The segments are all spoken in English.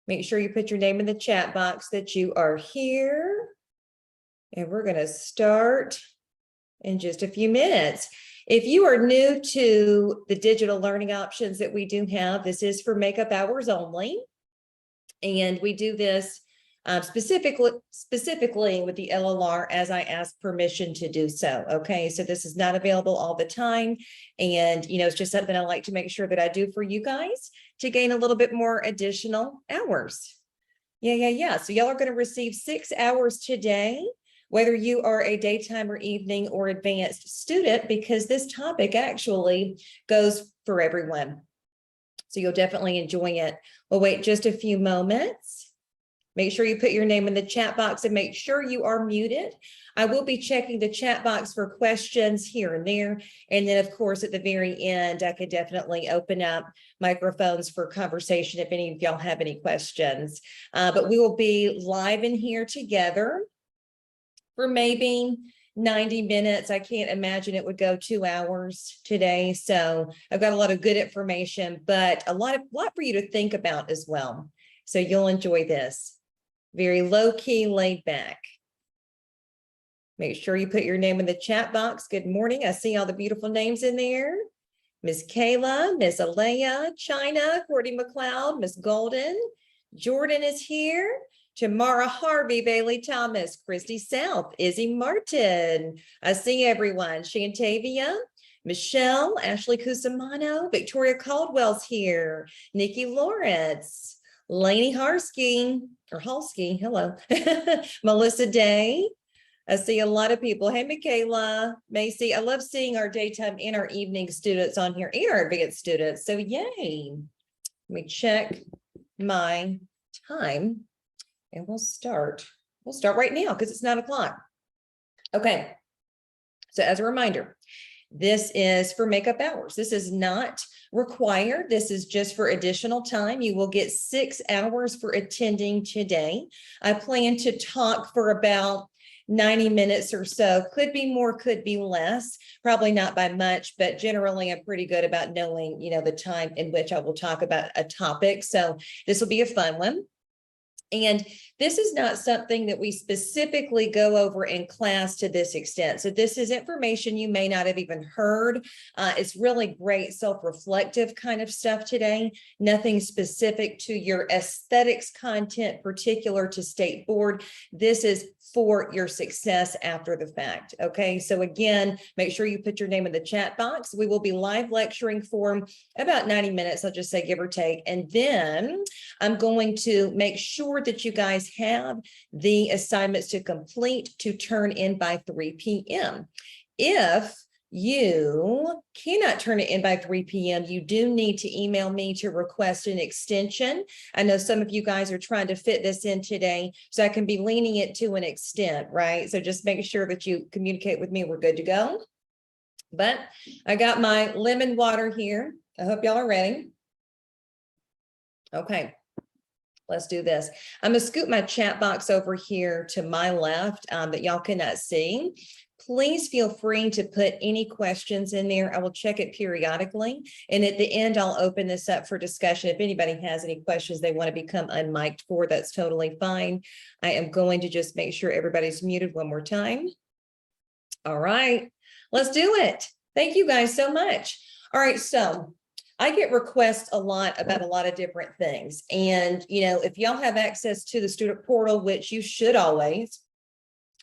Make sure you put your name in the chat box that you are here. And we're going to start in just a few minutes. If you are new to the digital learning options that we do have, this is for makeup hours only. And we do this specifically with the LLR as I ask permission to do so. Okay, so this is not available all the time. And, it's just something I like to make sure that I do for you guys to gain a little bit more additional hours. Yeah. So y'all are going to receive 6 hours today, whether you are a daytime or evening or advanced student, because this topic actually goes for everyone. So you'll definitely enjoy it. We'll wait just a few moments. Make sure you put your name in the chat box and make sure you are muted. I will be checking the chat box for questions here and there. And then, of course, at the very end, I could definitely open up microphones for conversation if any of y'all have any questions. But we will be live in here together for maybe 90 minutes. I can't imagine it would go 2 hours today. So I've got a lot of good information, but a lot for you to think about as well. So you'll enjoy this. Very low key, laid back. Make sure you put your name in the chat box. Good morning. I see all the beautiful names in there. Miss Kayla, Miss Alea, China, Courtney McLeod, Miss Golden, Jordan is here. Tamara Harvey, Bailey Thomas, Christy South, Izzy Martin. I see everyone. Shantavia, Michelle, Ashley Cusimano, Victoria Caldwell's here. Nikki Lawrence, Lainey Halsky, hello. Melissa Day. I see a lot of people. Hey, Michaela, Macy. I love seeing our daytime and our evening students on here and our advanced students. So yay. Let me check my time and we'll start. We'll start right now because it's 9 o'clock. Okay. So as a reminder, this is for makeup hours. This is not required. This is just for additional time. You will get 6 hours for attending today. I plan to talk for about 90 minutes or so. Could be more, could be less, probably not by much, but generally I'm pretty good about knowing, the time in which I will talk about a topic. So this will be a fun one. And this is not something that we specifically go over in class to this extent. So this is information you may not have even heard. It's really great self-reflective kind of stuff today. Nothing specific to your aesthetics content particular to state board. This is for your success after the fact. Okay, so again, make sure you put your name in the chat box. We will be live lecturing for about 90 minutes. I'll just say give or take. And then I'm going to make sure that you guys have the assignments to complete to turn in by 3 p.m. If you cannot turn it in by 3 p.m., you do need to email me to request an extension. I know some of you guys are trying to fit this in today, so I can be leaning it to an extent, right? So just make sure that you communicate with me. We're good to go. But I got my lemon water here. I hope y'all are ready. Okay. Let's do this. I'm going to scoot my chat box over here to my left that y'all cannot see. Please feel free to put any questions in there. I will check it periodically. And at the end, I'll open this up for discussion. If anybody has any questions they want to become unmiked for, that's totally fine. I am going to just make sure everybody's muted one more time. All right, let's do it. Thank you guys so much. All right, so I get requests a lot about a lot of different things. And, if y'all have access to the student portal, which you should always,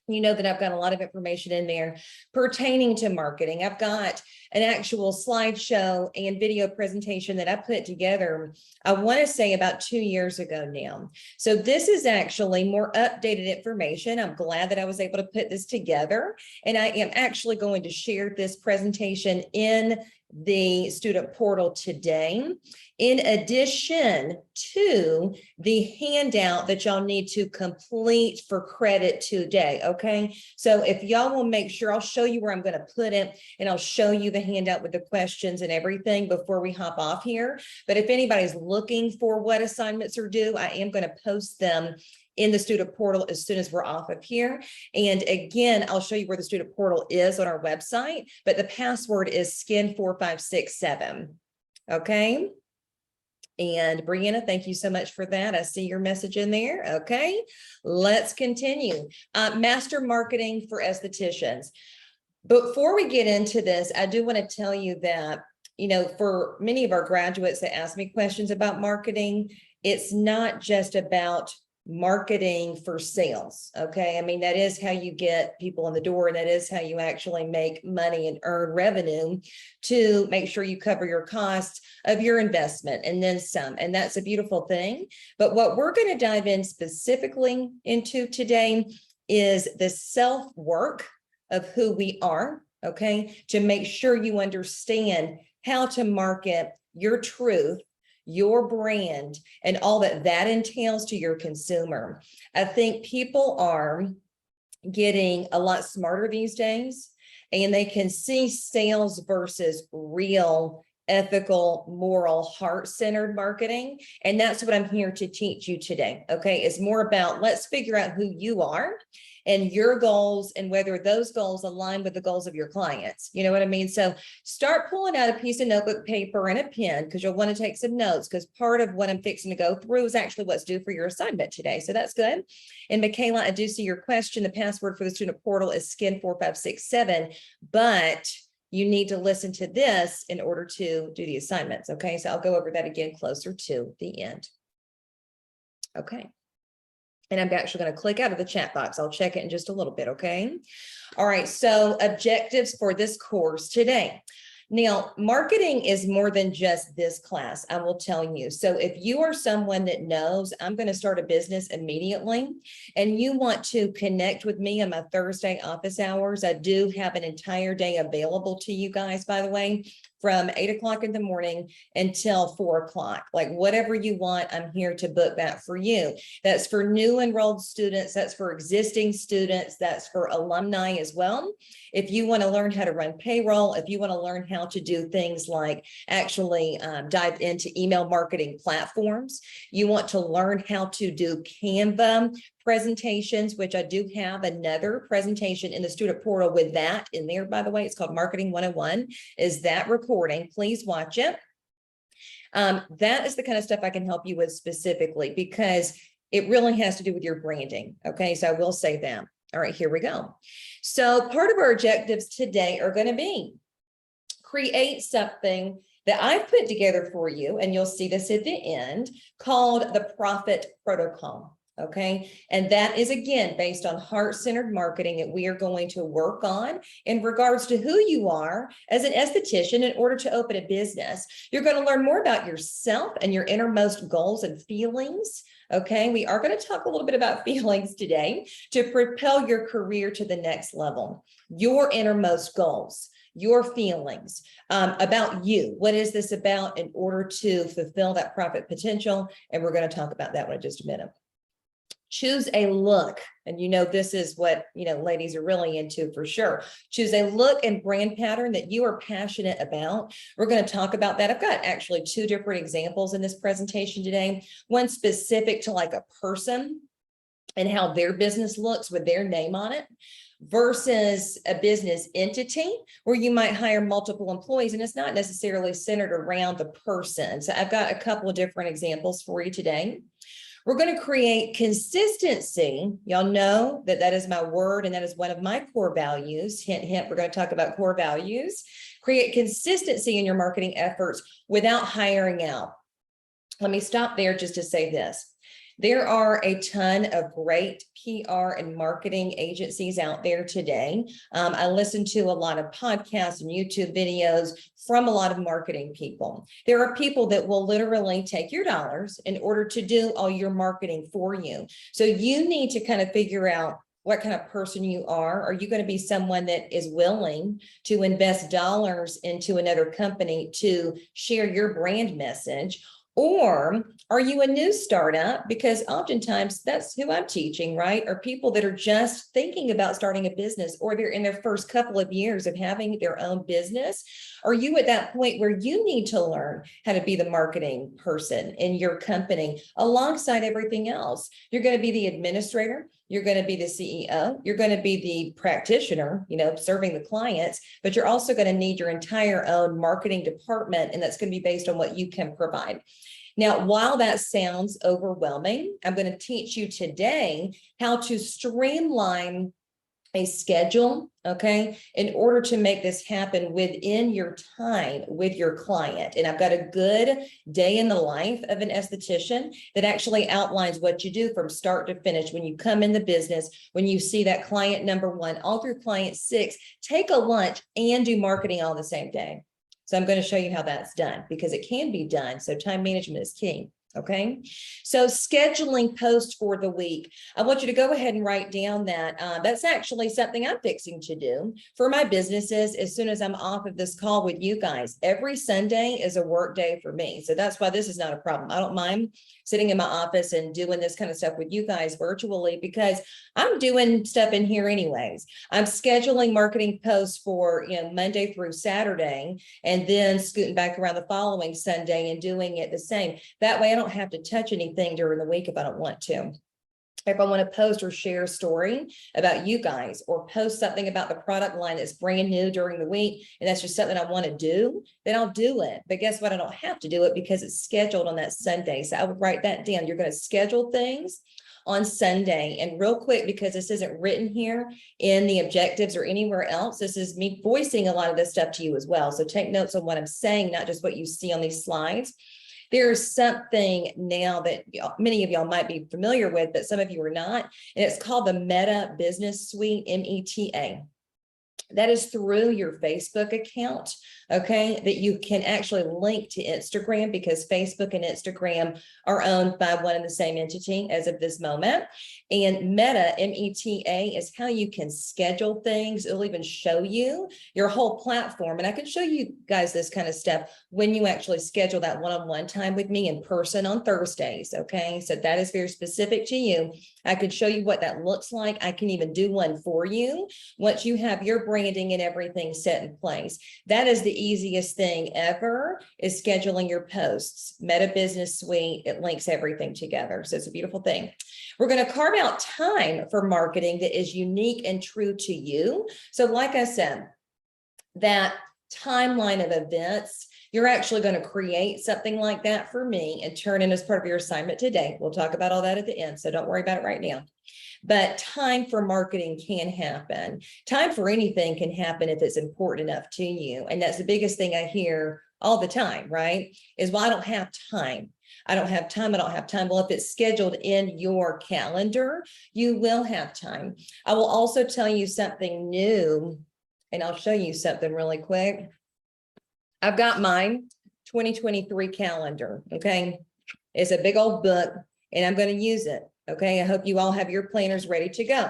you know that I've got a lot of information in there pertaining to marketing. I've got an actual slideshow and video presentation that I put together, I want to say about 2 years ago now. So this is actually more updated information. I'm glad that I was able to put this together. And I am actually going to share this presentation in the student portal today, in addition to the handout that y'all need to complete for credit today. Okay, so if y'all will make sure, I'll show you where I'm going to put it, and I'll show you the handout with the questions and everything before we hop off here. But if anybody's looking for what assignments are due, I am going to post them in the student portal as soon as we're off of here. And again, I'll show you where the student portal is on our website, but the password is skin4567. Okay. And Brianna, thank you so much for that. I see your message in there. Okay, let's continue. Master marketing for estheticians. Before we get into this, I do want to tell you that, for many of our graduates that ask me questions about marketing, it's not just about marketing for sales. Okay. I mean, that is how you get people in the door, and that is how you actually make money and earn revenue to make sure you cover your costs of your investment and then some. And that's a beautiful thing. But what we're going to dive in specifically into today is the self-work of who we are, okay, to make sure you understand how to market your truth, your brand, and all that that entails to your consumer. I think people are getting a lot smarter these days, and they can see sales versus real, ethical, moral, heart-centered marketing. And that's what I'm here to teach you today. Okay, it's more about, let's figure out who you are and your goals, and whether those goals align with the goals of your clients. You know what I mean? So start pulling out a piece of notebook paper and a pen, because you'll want to take some notes, because part of what I'm fixing to go through is actually what's due for your assignment today. So that's good. And Michaela, I do see your question. The password for the student portal is skin4567, but you need to listen to this in order to do the assignments. Okay, so I'll go over that again closer to the end. Okay. And I'm actually going to click out of the chat box. I'll check it in just a little bit. Okay. All right. So objectives for this course today. Now, marketing is more than just this class, I will tell you. So if you are someone that knows I'm going to start a business immediately, and you want to connect with me on my Thursday office hours, I do have an entire day available to you guys, by the way, from 8 o'clock in the morning until 4 o'clock. Like whatever you want, I'm here to book that for you. That's for new enrolled students. That's for existing students. That's for alumni as well. If you want to learn how to run payroll, if you want to learn how to do things like actually dive into email marketing platforms, you want to learn how to do Canva presentations, which I do have another presentation in the student portal with that in there, by the way. It's called Marketing 101. Is that recording? Please watch it. That is the kind of stuff I can help you with specifically, because it really has to do with your branding. Okay, so I will say that. All right, here we go. So part of our objectives today are going to be create something that I've put together for you, and you'll see this at the end, called the Profit Protocol. Okay, and that is again based on heart-centered marketing that we are going to work on in regards to who you are as an esthetician in order to open a business. You're going to learn more about yourself and your innermost goals and feelings. Okay, we are going to talk a little bit about feelings today to propel your career to the next level. Your innermost goals, your feelings about you. What is this about in order to fulfill that profit potential? And we're going to talk about that one in just a minute. Choose a look. And this is what, ladies are really into for sure. Choose a look and brand pattern that you are passionate about. We're going to talk about that. I've got actually 2 different examples in this presentation today. One specific to like a person and how their business looks with their name on it, versus a business entity where you might hire multiple employees and it's not necessarily centered around the person. So I've got a couple of different examples for you today. We're going to create consistency. Y'all know that that is my word, and that is one of my core values. Hint, hint, we're going to talk about core values. Create consistency in your marketing efforts without hiring out. Let me stop there just to say this. There are a ton of great PR and marketing agencies out there today. I listen to a lot of podcasts and YouTube videos from a lot of marketing people. There are people that will literally take your dollars in order to do all your marketing for you. So you need to kind of figure out what kind of person you are. Are you going to be someone that is willing to invest dollars into another company to share your brand message? Or are you a new startup? Because oftentimes that's who I'm teaching, right? Are people that are just thinking about starting a business, or they're in their first couple of years of having their own business. Are you at that point where you need to learn how to be the marketing person in your company alongside everything else? You're going to be the administrator. You're going to be the CEO. You're going to be the practitioner, serving the clients, but you're also going to need your entire own marketing department. And that's going to be based on what you can provide. Now, while that sounds overwhelming, I'm going to teach you today how to streamline a schedule, okay, in order to make this happen within your time with your client. And I've got a good day in the life of an esthetician that actually outlines what you do from start to finish. When you come in the business, when you see that client number 1, all through client 6, take a lunch and do marketing all the same day. So I'm going to show you how that's done because it can be done. So time management is key. Okay, so scheduling posts for the week. I want you to go ahead and write down that that's actually something I'm fixing to do for my businesses as soon as I'm off of this call with you guys. Every Sunday is a work day for me. So that's why this is not a problem. I don't mind sitting in my office and doing this kind of stuff with you guys virtually because I'm doing stuff in here anyways. I'm scheduling marketing posts for Monday through Saturday and then scooting back around the following Sunday and doing it the same. That way I don't have to touch anything during the week if I don't want to. If I want to post or share a story about you guys or post something about the product line that's brand new during the week, and that's just something I want to do, then I'll do it. But guess what? I don't have to do it because it's scheduled on that Sunday. So I would write that down. You're going to schedule things on Sunday. And real quick, because this isn't written here in the objectives or anywhere else, this is me voicing a lot of this stuff to you as well. So take notes on what I'm saying, not just what you see on these slides. There's something now that many of y'all might be familiar with, but some of you are not, and it's called the Meta Business Suite, META. That is through your Facebook account, okay, that you can actually link to Instagram because Facebook and Instagram are owned by one and the same entity as of this moment. And Meta, META, is how you can schedule things. It'll even show you your whole platform. And I can show you guys this kind of stuff when you actually schedule that one-on-one time with me in person on Thursdays, okay? So that is very specific to you. I can show you what that looks like. I can even do one for you once you have your branding and everything set in place. That is the easiest thing ever, is scheduling your posts. Meta Business Suite, it links everything together. So it's a beautiful thing. We're going to carve out time for marketing that is unique and true to you. So like I said, that timeline of events, you're actually going to create something like that for me and turn in as part of your assignment today. We'll talk about all that at the end, so don't worry about it right now. But time for marketing can happen. Time for anything can happen if it's important enough to you. And that's the biggest thing I hear all the time, right? Is, well, I don't have time. I don't have time. I don't have time. Well, if it's scheduled in your calendar, you will have time. I will also tell you something new, and I'll show you something really quick. I've got mine 2023 calendar. Okay. It's a big old book and I'm going to use it. Okay. I hope you all have your planners ready to go.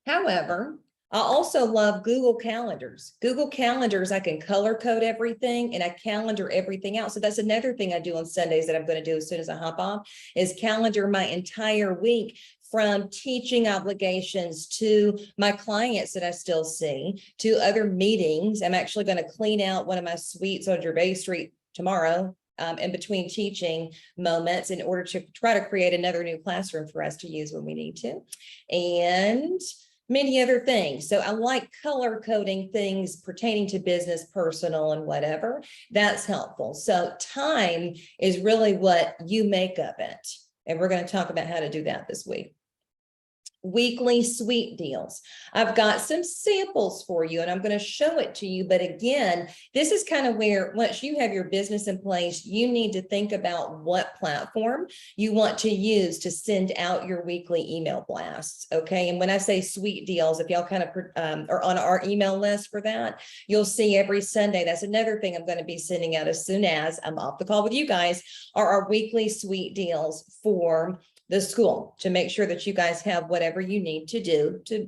However, I also love Google Calendars. Google Calendars, I can color code everything and I calendar everything out. So that's another thing I do on Sundays that I'm going to do as soon as I hop off, is calendar my entire week, from teaching obligations to my clients that I still see, to other meetings. I'm actually going to clean out one of my suites on Gervais Street tomorrow, in between teaching moments, in order to try to create another new classroom for us to use when we need to, and many other things. So I like color coding things pertaining to business, personal, and whatever. That's helpful. So time is really what you make of it. And we're going to talk about how to do that this week. Weekly suite deals. I've got some samples for you and I'm going to show it to you. But again, this is kind of where, once you have your business in place, you need to think about what platform you want to use to send out your weekly email blasts. Okay. And when I say suite deals, if y'all kind of are on our email list for that, you'll see every Sunday. That's another thing I'm going to be sending out as soon as I'm off the call with you guys, are our weekly suite deals for the school, to make sure that you guys have whatever you need to do to,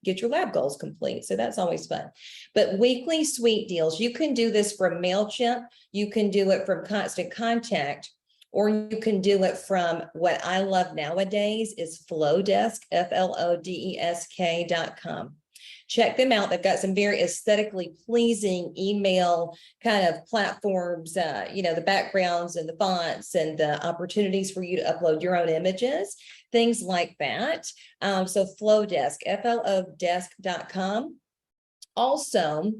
get your lab goals complete. So that's always fun. But weekly suite deals, you can do this from MailChimp, you can do it from Constant Contact, or you can do it from what I love nowadays is Flowdesk, FLODESK.com. Check them out. They've got some very aesthetically pleasing email kind of platforms, the backgrounds and the fonts and the opportunities for you to upload your own images, things like that. So Flowdesk, FLODesk.com. Also,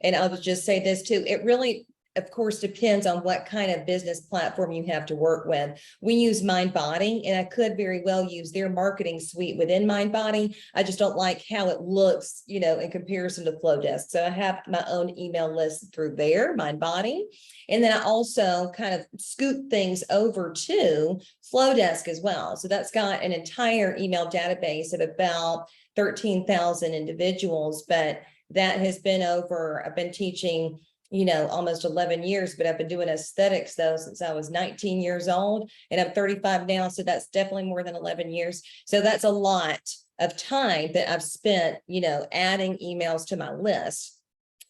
and I'll just say this too, it really, of course, depends on what kind of business platform you have to work with. We use MindBody, and I could very well use their marketing suite within MindBody. I just don't like how it looks, in comparison to Flowdesk. So I have my own email list through there, MindBody. And then I also kind of scoot things over to Flowdesk as well. So that's got an entire email database of about 13,000 individuals, but that has been I've been teaching almost 11 years, but I've been doing aesthetics though since I was 19 years old, and I'm 35 now. So that's definitely more than 11 years. So that's a lot of time that I've spent, adding emails to my list.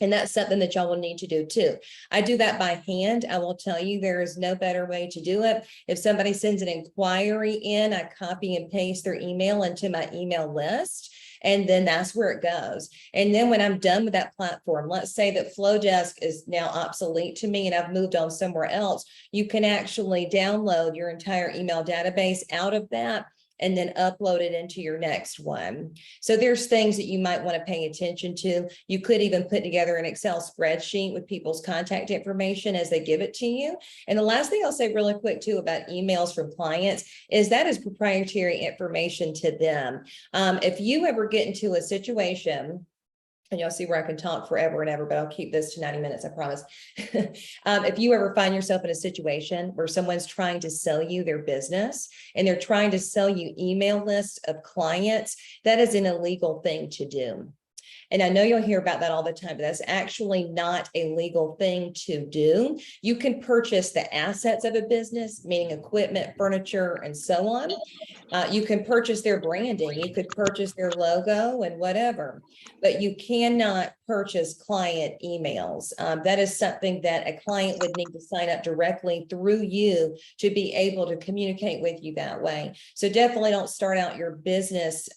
And that's something that y'all will need to do too. I do that by hand. I will tell you, there is no better way to do it. If somebody sends an inquiry in, I copy and paste their email into my email list. And then that's where it goes. And then when I'm done with that platform, let's say that Flowdesk is now obsolete to me and I've moved on somewhere else, you can actually download your entire email database out of that and then upload it into your next one. So there's things that you might want to pay attention to. You could even put together an Excel spreadsheet with people's contact information as they give it to you. And the last thing I'll say really quick too about emails from clients is that is proprietary information to them. If you ever get into a situation, and you'll see where I can talk forever and ever, but I'll keep this to 90 minutes, I promise. If you ever find yourself in a situation where someone's trying to sell you their business and they're trying to sell you email lists of clients, that is an illegal thing to do. And I know you'll hear about that all the time, but that's actually not a legal thing to do. You can purchase the assets of a business, meaning equipment, furniture, and so on. You can purchase their branding. You could purchase their logo and whatever, but you cannot purchase client emails. That is something that a client would need to sign up directly through you to be able to communicate with you that way. So definitely don't start out your business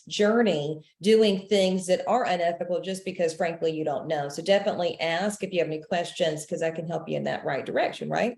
journey doing things that are unethical just because, frankly, you don't know. So definitely ask if you have any questions, because I can help you in that right direction, right?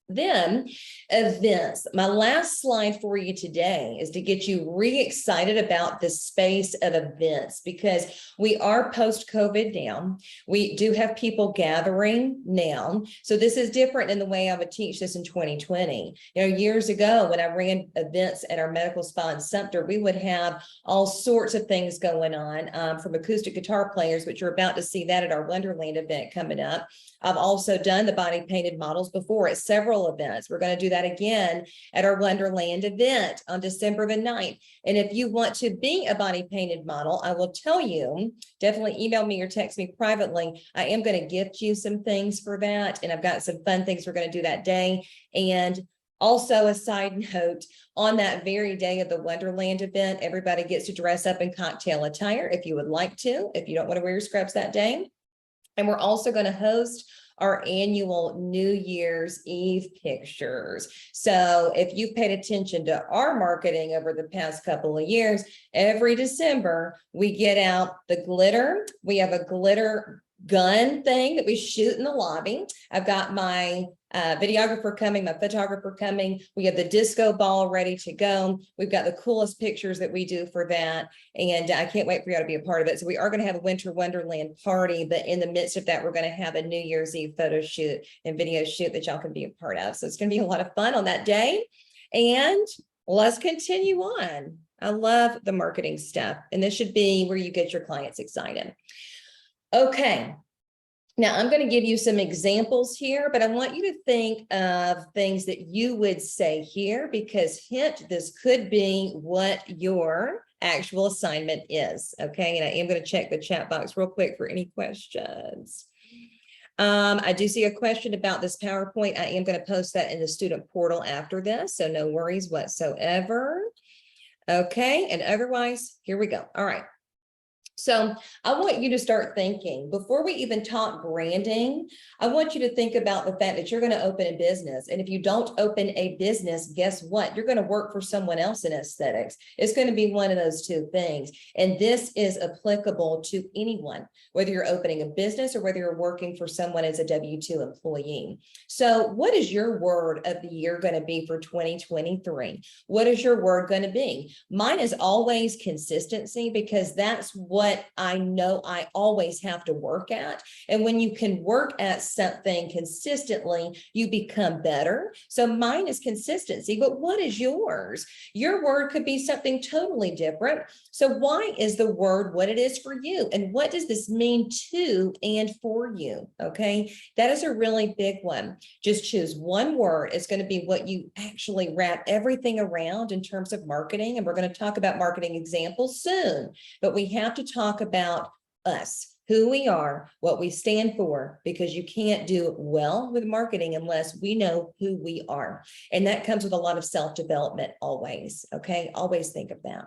Then events. My last slide for you today is to get you re-excited about the space of events, because we are post-COVID now. We do have people gathering now. So this is different in the way I would teach this in 2020. Years ago when I ran events at our medical spa in Sumter, we would have all sorts of things going on, from acoustic guitar players, which you're about to see that at our Wonderland event coming up. I've also done the body painted models before at several events. We're going to do that again at our Wonderland event on December the 9th. And if you want to be a body painted model, I will tell you, definitely email me or text me privately. I am going to gift you some things for that. And I've got some fun things we're going to do that day. And also, a side note, on that very day of the Wonderland event, everybody gets to dress up in cocktail attire if you would like to, if you don't want to wear your scrubs that day. And we're also going to host our annual New Year's Eve pictures. So if you've paid attention to our marketing over the past couple of years, every December, we get out the glitter. We have a glitter gun thing that we shoot in the lobby. I've got my videographer coming, my photographer coming. We have the disco ball ready to go. We've got the coolest pictures that we do for that. And I can't wait for you to be a part of it. So we are going to have a Winter Wonderland party, but in the midst of that, we're going to have a New Year's Eve photo shoot and video shoot that y'all can be a part of. So it's going to be a lot of fun on that day. And let's continue on. I love the marketing stuff. And this should be where you get your clients excited. Okay. Now I'm going to give you some examples here, but I want you to think of things that you would say here, because hint, this could be what your actual assignment is. Okay. And I am going to check the chat box real quick for any questions. I do see a question about this PowerPoint. I am going to post that in the student portal after this, so no worries whatsoever. Okay. And otherwise, here we go. All right. So I want you to start thinking, before we even talk branding, I want you to think about the fact that you're going to open a business. And if you don't open a business, guess what? You're going to work for someone else in aesthetics. It's going to be one of those two things. And this is applicable to anyone, whether you're opening a business or whether you're working for someone as a W-2 employee. So what is your word of the year going to be for 2023? What is your word going to be? Mine is always consistency, because that's what what I know I always have to work at. And when you can work at something consistently, you become better. So mine is consistency, but what is yours? Your word could be something totally different. So why is the word what it is for you? And what does this mean to and for you? Okay, that is a really big one. Just choose one word. It's going to be what you actually wrap everything around in terms of marketing. And we're going to talk about marketing examples soon, but we have to talk about us, who we are, what we stand for, because you can't do well with marketing unless we know who we are. And that comes with a lot of self-development always. Okay, always think of that.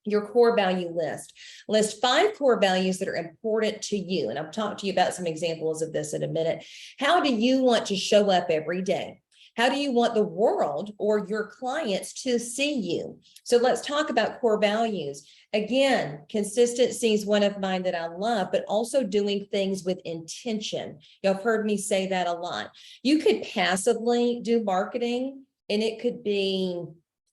Your core value list. List 5 core values that are important to you. And I'll talk to you about some examples of this in a minute. How do you want to show up every day? How do you want the world or your clients to see you? So let's talk about core values. Again, consistency is one of mine that I love, but also doing things with intention. Y'all have heard me say that a lot. You could passively do marketing and it could be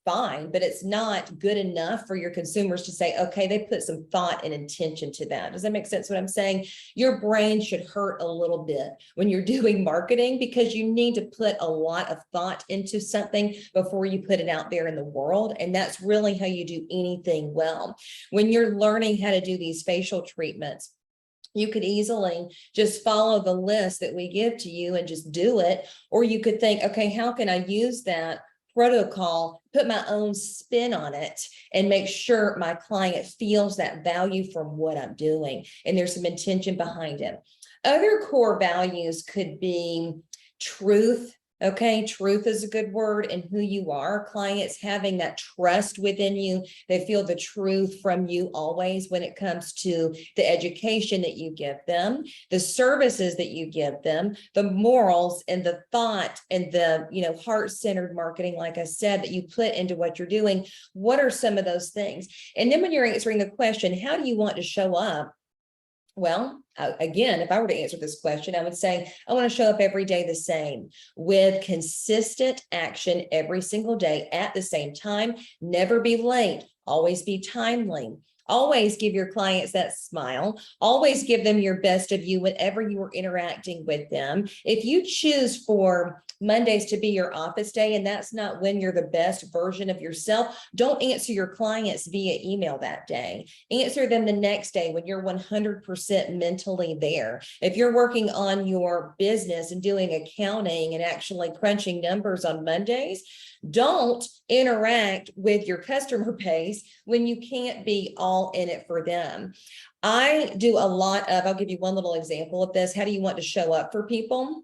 fine, but it's not good enough for your consumers to say, okay, they put some thought and intention to that. Does that make sense what I'm saying? Your brain should hurt a little bit when you're doing marketing because you need to put a lot of thought into something before you put it out there in the world. And that's really how you do anything well. When you're learning how to do these facial treatments, you could easily just follow the list that we give to you and just do it. Or you could think, okay, how can I use that protocol, put my own spin on it and make sure my client feels that value from what I'm doing. And there's some intention behind it. Other core values could be truth. Okay, truth is a good word, and who you are. Clients having that trust within you. They feel the truth from you always when it comes to the education that you give them, the services that you give them, the morals and the thought and the, heart-centered marketing, like I said, that you put into what you're doing. What are some of those things? And then when you're answering the question, how do you want to show up? Well, again, if I were to answer this question, I would say, I want to show up every day the same with consistent action every single day at the same time, never be late, always be timely. Always give your clients that smile. Always give them your best of you whenever you are interacting with them. If you choose for Mondays to be your office day, and that's not when you're the best version of yourself, don't answer your clients via email that day. Answer them the next day when you're 100% mentally there. If you're working on your business and doing accounting and actually crunching numbers on Mondays, don't interact with your customer base when you can't be all in it for them. I do a lot of, I'll give you one little example of this. How do you want to show up for people?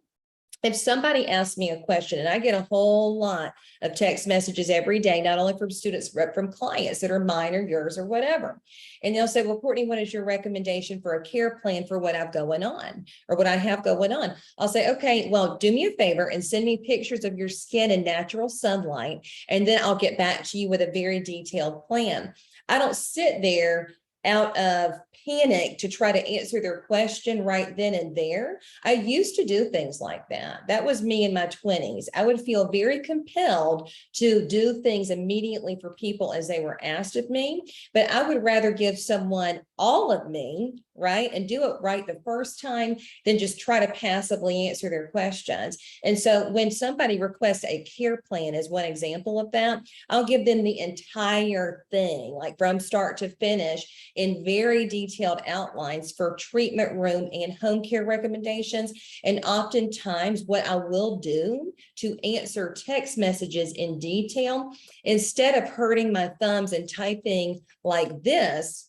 If somebody asks me a question, and I get a whole lot of text messages every day, not only from students, but from clients that are mine or yours or whatever. And they'll say, well, Courtney, what is your recommendation for a care plan for what I've going on or what I have going on? I'll say, okay, well, do me a favor and send me pictures of your skin in natural sunlight. And then I'll get back to you with a very detailed plan. I don't sit there out of panic to try to answer their question right then and there. I used to do things like that. That was me in my 20s. I would feel very compelled to do things immediately for people as they were asked of me, but I would rather give someone all of me, right, and do it right the first time than just try to passively answer their questions. And so when somebody requests a care plan as one example of that, I'll give them the entire thing, like from start to finish, in very detailed outlines for treatment room and home care recommendations. And oftentimes what I will do to answer text messages in detail, instead of hurting my thumbs and typing like this,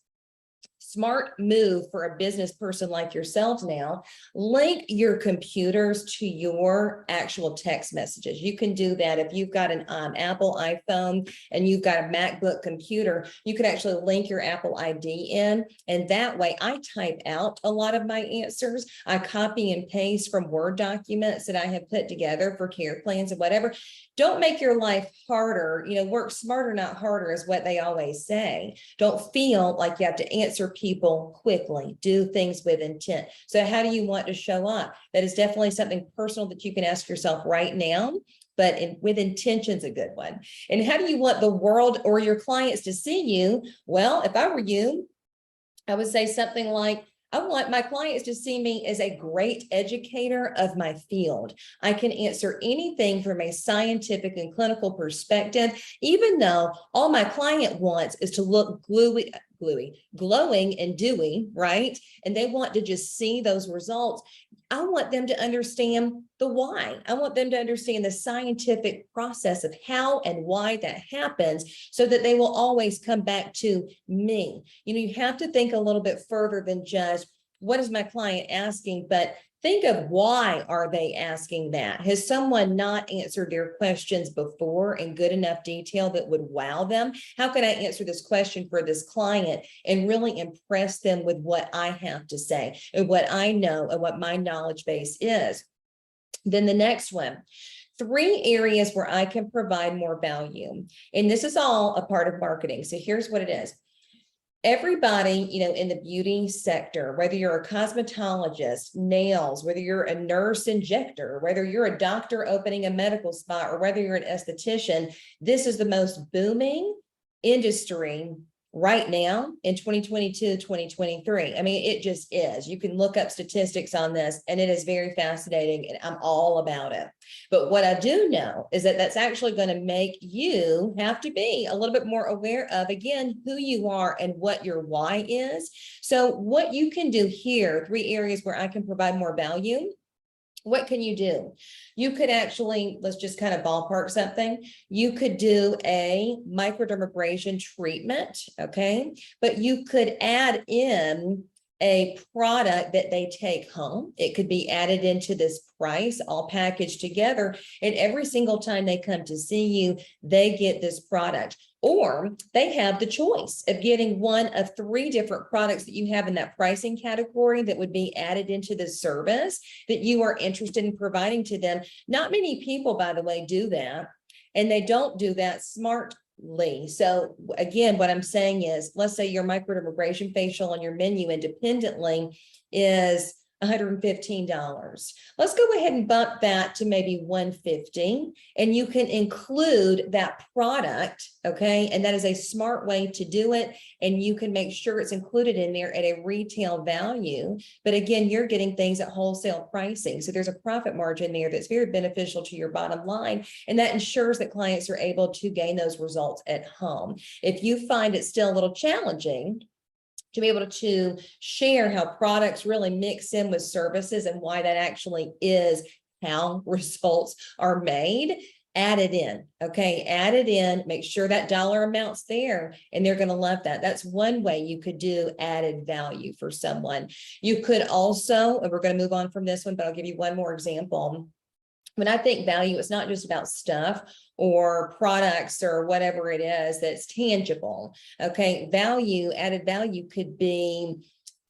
smart move for a business person like yourselves now, link your computers to your actual text messages. You can do that if you've got an Apple iPhone and you've got a MacBook computer, you can actually link your Apple ID in. And that way I type out a lot of my answers. I copy and paste from Word documents that I have put together for care plans and whatever. Don't make your life harder. Work smarter, not harder is what they always say. Don't feel like you have to answer people quickly. Do things with intent. So how do you want to show up? That is definitely something personal that you can ask yourself right now, but with intention's a good one. And how do you want the world or your clients to see you? Well, if I were you, I would say something like, I want my clients to see me as a great educator of my field. I can answer anything from a scientific and clinical perspective, even though all my client wants is to look glowing and dewy, right? And they want to just see those results. I want them to understand the why. I want them to understand the scientific process of how and why that happens, so that they will always come back to me. You have to think a little bit further than just, what is my client asking? But think of, why are they asking that? Has someone not answered their questions before in good enough detail that would wow them? How can I answer this question for this client and really impress them with what I have to say and what I know and what my knowledge base is? Then the next one, 3 areas where I can provide more value. And this is all a part of marketing. So here's what it is. Everybody, in the beauty sector, whether you're a cosmetologist, nails, whether you're a nurse injector, whether you're a doctor opening a medical spa, or whether you're an esthetician, this is the most booming industry right now in 2022, 2023. I mean, it just is. You can look up statistics on this, and it is very fascinating, and I'm all about it. But what I do know is that that's actually going to make you have to be a little bit more aware of, again, who you are and what your why is. So what you can do here, 3 areas where I can provide more value. What can you do? You could actually, let's just kind of ballpark something. You could do a microdermabrasion treatment, okay? But you could add in a product that they take home. It could be added into this price, all packaged together. And every single time they come to see you, they get this product. Or they have the choice of getting one of 3 different products that you have in that pricing category that would be added into the service that you are interested in providing to them. Not many people, by the way, do that, and they don't do that smartly. So again, what I'm saying is, let's say your microdermabrasion facial on your menu independently is $115. Let's go ahead and bump that to maybe $150, and you can include that product, okay? And that is a smart way to do it, and you can make sure it's included in there at a retail value. But again, you're getting things at wholesale pricing, so there's a profit margin there that's very beneficial to your bottom line, and that ensures that clients are able to gain those results at home. If you find it still a little challenging to be able to share how products really mix in with services and why that actually is how results are made, add it in, okay? Add it in, make sure that dollar amount's there, and they're gonna love that. That's one way you could do added value for someone. You could also, and we're gonna move on from this one, but I'll give you one more example. When I think value, it's not just about stuff or products or whatever it is that's tangible. Okay, value, added value could be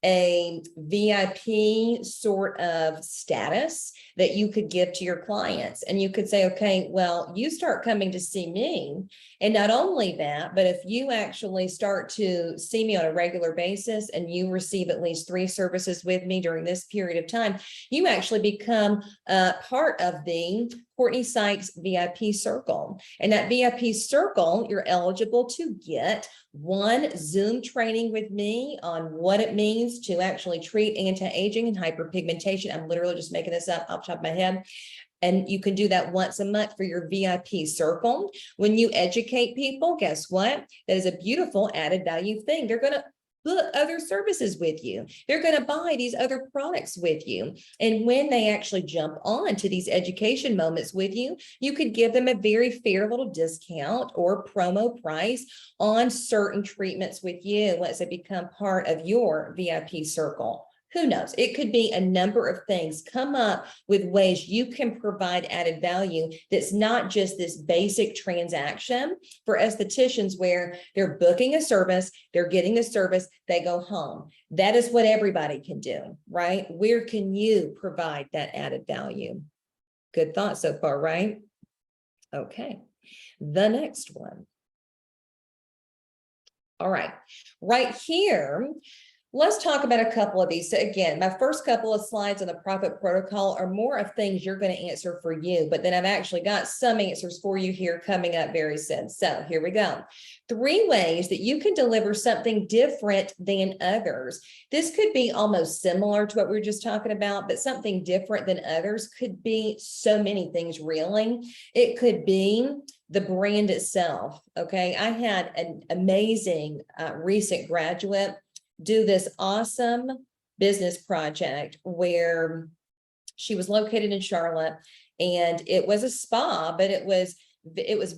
a VIP sort of status that you could give to your clients. And you could say, okay, well, you start coming to see me. And not only that, but if you actually start to see me on a regular basis and you receive at least 3 services with me during this period of time, you actually become part of the Courtney Sykes VIP circle. And that VIP circle, you're eligible to get 1 Zoom training with me on what it means to actually treat anti-aging and hyperpigmentation. I'm literally just making this up off the top of my head. And you can do that once a month for your VIP circle. When you educate people, guess what? That is a beautiful added value thing. They're going to book other services with you. They're going to buy these other products with you. And when they actually jump on to these education moments with you, you could give them a very fair little discount or promo price on certain treatments with you once they become part of your VIP circle. Who knows? It could be a number of things. Come up with ways you can provide added value that's not just this basic transaction for estheticians where they're booking a service, they're getting the service, they go home. That is what everybody can do, right? Where can you provide that added value? Good thought so far, right? Okay, the next one. All right, right here, Let's talk about a couple of these. So again, my first couple of slides on the profit protocol are more of things you're going to answer for you, but then I've actually got some answers for you here coming up very soon. So here we go. 3 ways that you can deliver something different than others. This could be almost similar to what we were just talking about, but something different than others could be so many things really. It could be the brand itself. Okay. I had an amazing recent graduate do this awesome business project where she was located in Charlotte, and it was a spa, but it was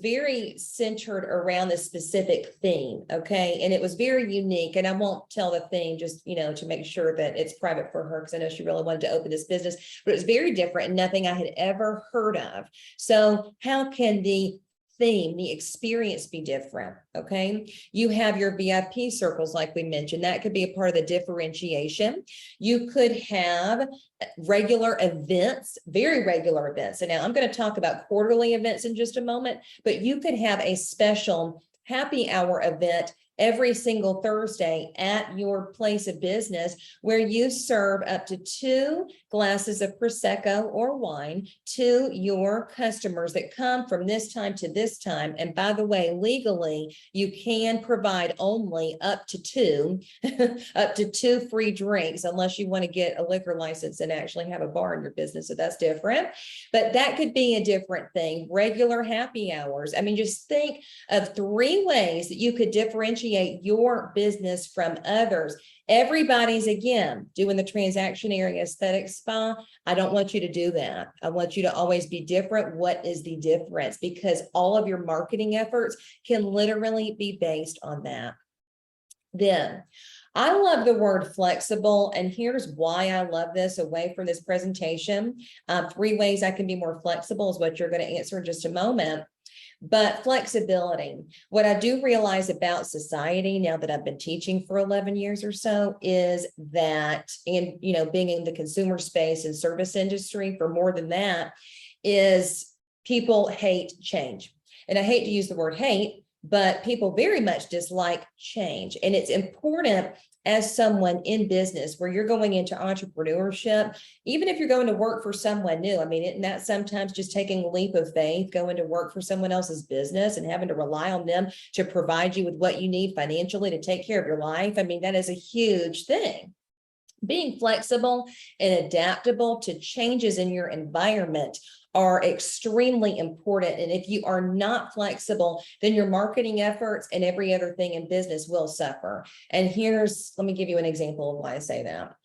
very centered around this specific theme. Okay. And it was very unique. And I won't tell the theme, just, to make sure that it's private for her, because I know she really wanted to open this business, but it was very different and nothing I had ever heard of. So how can the theme, the experience be different? Okay. You have your VIP circles, like we mentioned, that could be a part of the differentiation. You could have regular events, very regular events. And now I'm going to talk about quarterly events in just a moment, but you could have a special happy hour event every single Thursday at your place of business, where you serve up to 2 glasses of Prosecco or wine to your customers that come from this time to this time. And by the way, legally, you can provide only up to 2, up to 2 free drinks, unless you want to get a liquor license and actually have a bar in your business. So that's different, but that could be a different thing. Regular happy hours. I mean, just think of 3 ways that you could differentiate your business from others. Everybody's, again, doing the transactionary aesthetic spa. I don't want you to do that. I want you to always be different. What is the difference? Because all of your marketing efforts can literally be based on that. Then, I love the word flexible, and here's why I love this away from this presentation. 3 ways I can be more flexible is what you're going to answer in just a moment. But flexibility, what I do realize about society now that I've been teaching for 11 years or so, is that, and being in the consumer space and service industry for more than that, is people hate change. And I hate to use the word hate, but people very much dislike change. And it's important as someone in business where you're going into entrepreneurship, even if you're going to work for someone new. I mean, isn't that sometimes just taking a leap of faith, going to work for someone else's business and having to rely on them to provide you with what you need financially to take care of your life? I mean, that is a huge thing. Being flexible and adaptable to changes in your environment are extremely important. And if you are not flexible, then your marketing efforts and every other thing in business will suffer. And let me give you an example of why I say that.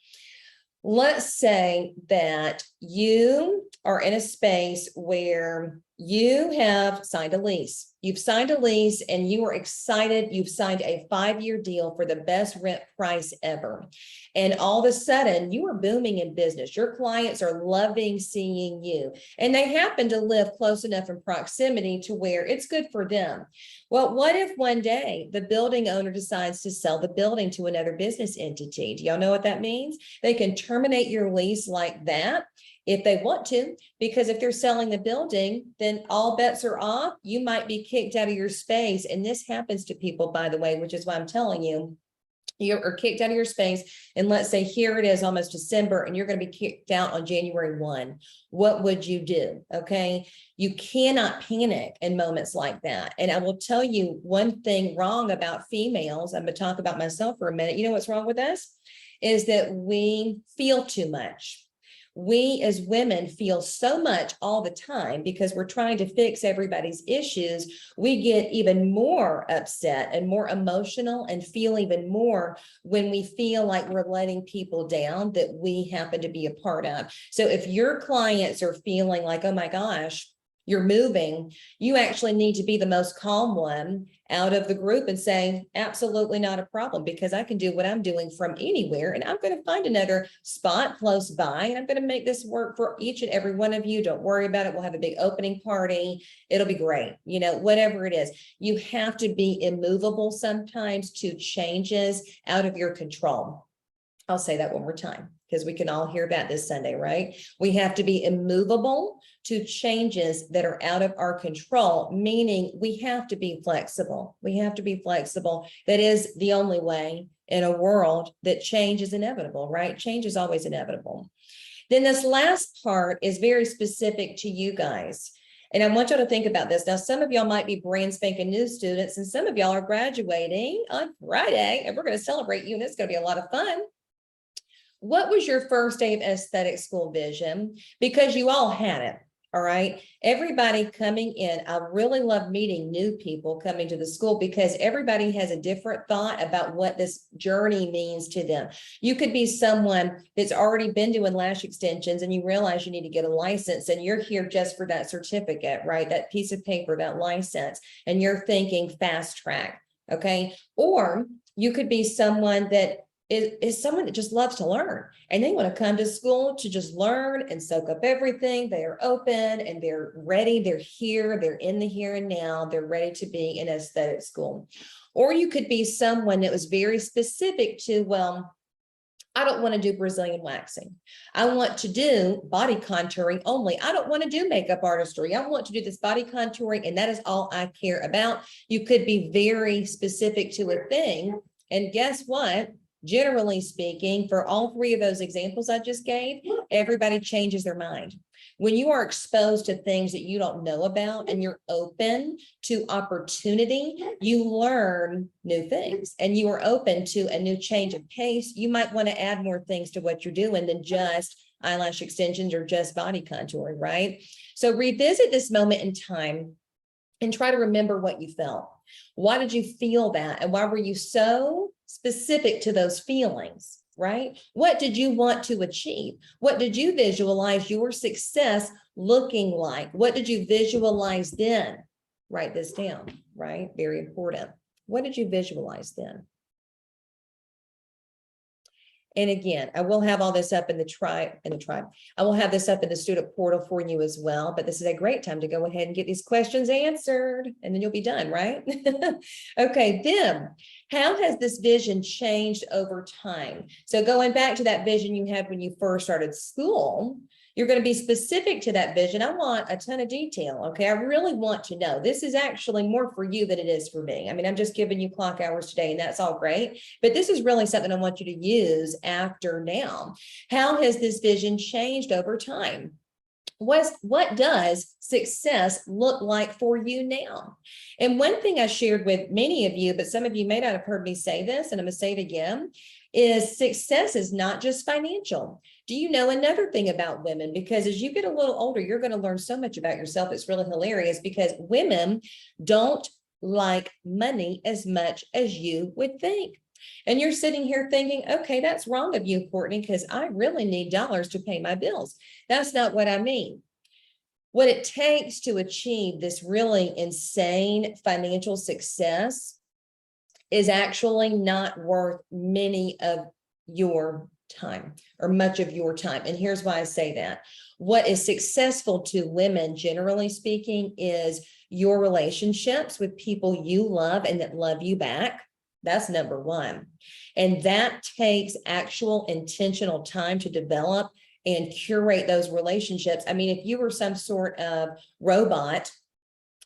Let's say that you are in a space where you have signed a lease. You've signed a lease and you are excited. You've signed a 5-year deal for the best rent price ever. And all of a sudden you are booming in business. Your clients are loving seeing you, and they happen to live close enough in proximity to where it's good for them. Well, what if one day the building owner decides to sell the building to another business entity? Do y'all know what that means? They can terminate your lease like that if they want to, because if they're selling the building, then all bets are off. You might be kicked out of your space. And this happens to people, by the way, which is why I'm telling you, you are kicked out of your space. And let's say here it is almost December and you're going to be kicked out on January 1. What would you do? Okay. You cannot panic in moments like that. And I will tell you one thing wrong about females. I'm going to talk about myself for a minute. You know what's wrong with us is that we feel too much. We as women feel so much all the time because we're trying to fix everybody's issues. We get even more upset and more emotional and feel even more when we feel like we're letting people down that we happen to be a part of. So if your clients are feeling like, oh my gosh, you're moving, you actually need to be the most calm one out of the group and say, absolutely not a problem, because I can do what I'm doing from anywhere and I'm going to find another spot close by and I'm going to make this work for each and every one of you. Don't worry about it. We'll have a big opening party. It'll be great. Whatever it is, you have to be immovable sometimes to changes out of your control. I'll say that one more time because we can all hear that this Sunday, right? We have to be immovable to changes that are out of our control, meaning we have to be flexible. We have to be flexible. That is the only way in a world that change is inevitable, right? Change is always inevitable. Then this last part is very specific to you guys. And I want y'all to think about this. Now, some of y'all might be brand spanking new students, and some of y'all are graduating on Friday, and we're going to celebrate you, and it's going to be a lot of fun. What was your first day of aesthetic school vision? Because you all had it. All right. Everybody coming in, I really love meeting new people coming to the school because everybody has a different thought about what this journey means to them. You could be someone that's already been doing lash extensions and you realize you need to get a license and you're here just for that certificate, right? That piece of paper, that license, and you're thinking fast track. Okay. Or you could be someone that is someone that just loves to learn and they want to come to school to just learn and soak up everything. They are open and they're ready. They're here. They're in the here and now. They're ready to be in aesthetic school. Or you could be someone that was very specific to, well, I don't want to do Brazilian waxing. I want to do body contouring only. I don't want to do makeup artistry. I want to do this body contouring and that is all I care about. You could be very specific to a thing. And guess what? Generally speaking, for all three of those examples I just gave, everybody changes their mind. When you are exposed to things that you don't know about and you're open to opportunity, you learn new things and you are open to a new change of pace. You might want to add more things to what you're doing than just eyelash extensions or just body contouring, right? So revisit this moment in time and try to remember what you felt. Why did you feel that? And why were you so specific to those feelings, right? What did you want to achieve? What did you visualize your success looking like? What did you visualize then? Write this down, right? Very important. What did you visualize then? And again, I will have all this up in the tribe. I will have this up in the student portal for you as well, but this is a great time to go ahead and get these questions answered and then you'll be done, right? Okay, then how has this vision changed over time? So going back to that vision you had when you first started school, you're going to be specific to that vision. I want a ton of detail. Okay. I really want to know. This is actually more for you than it is for me. I mean, I'm just giving you clock hours today and that's all great, but this is really something I want you to use after now. How has this vision changed over time? What does success look like for you now? And one thing I shared with many of you, but some of you may not have heard me say this, and I'm going to say it again, is success is not just financial. Do you know another thing about women? Because as you get a little older, you're going to learn so much about yourself. It's really hilarious because women don't like money as much as you would think. And you're sitting here thinking, okay, that's wrong of you, Courtney, because I really need dollars to pay my bills. That's not what I mean. What it takes to achieve this really insane financial success is actually not worth many of your time or much of your time. And here's why I say that. What is successful to women, generally speaking, is your relationships with people you love and that love you back. That's number one. And that takes actual intentional time to develop and curate those relationships. I mean, if you were some sort of robot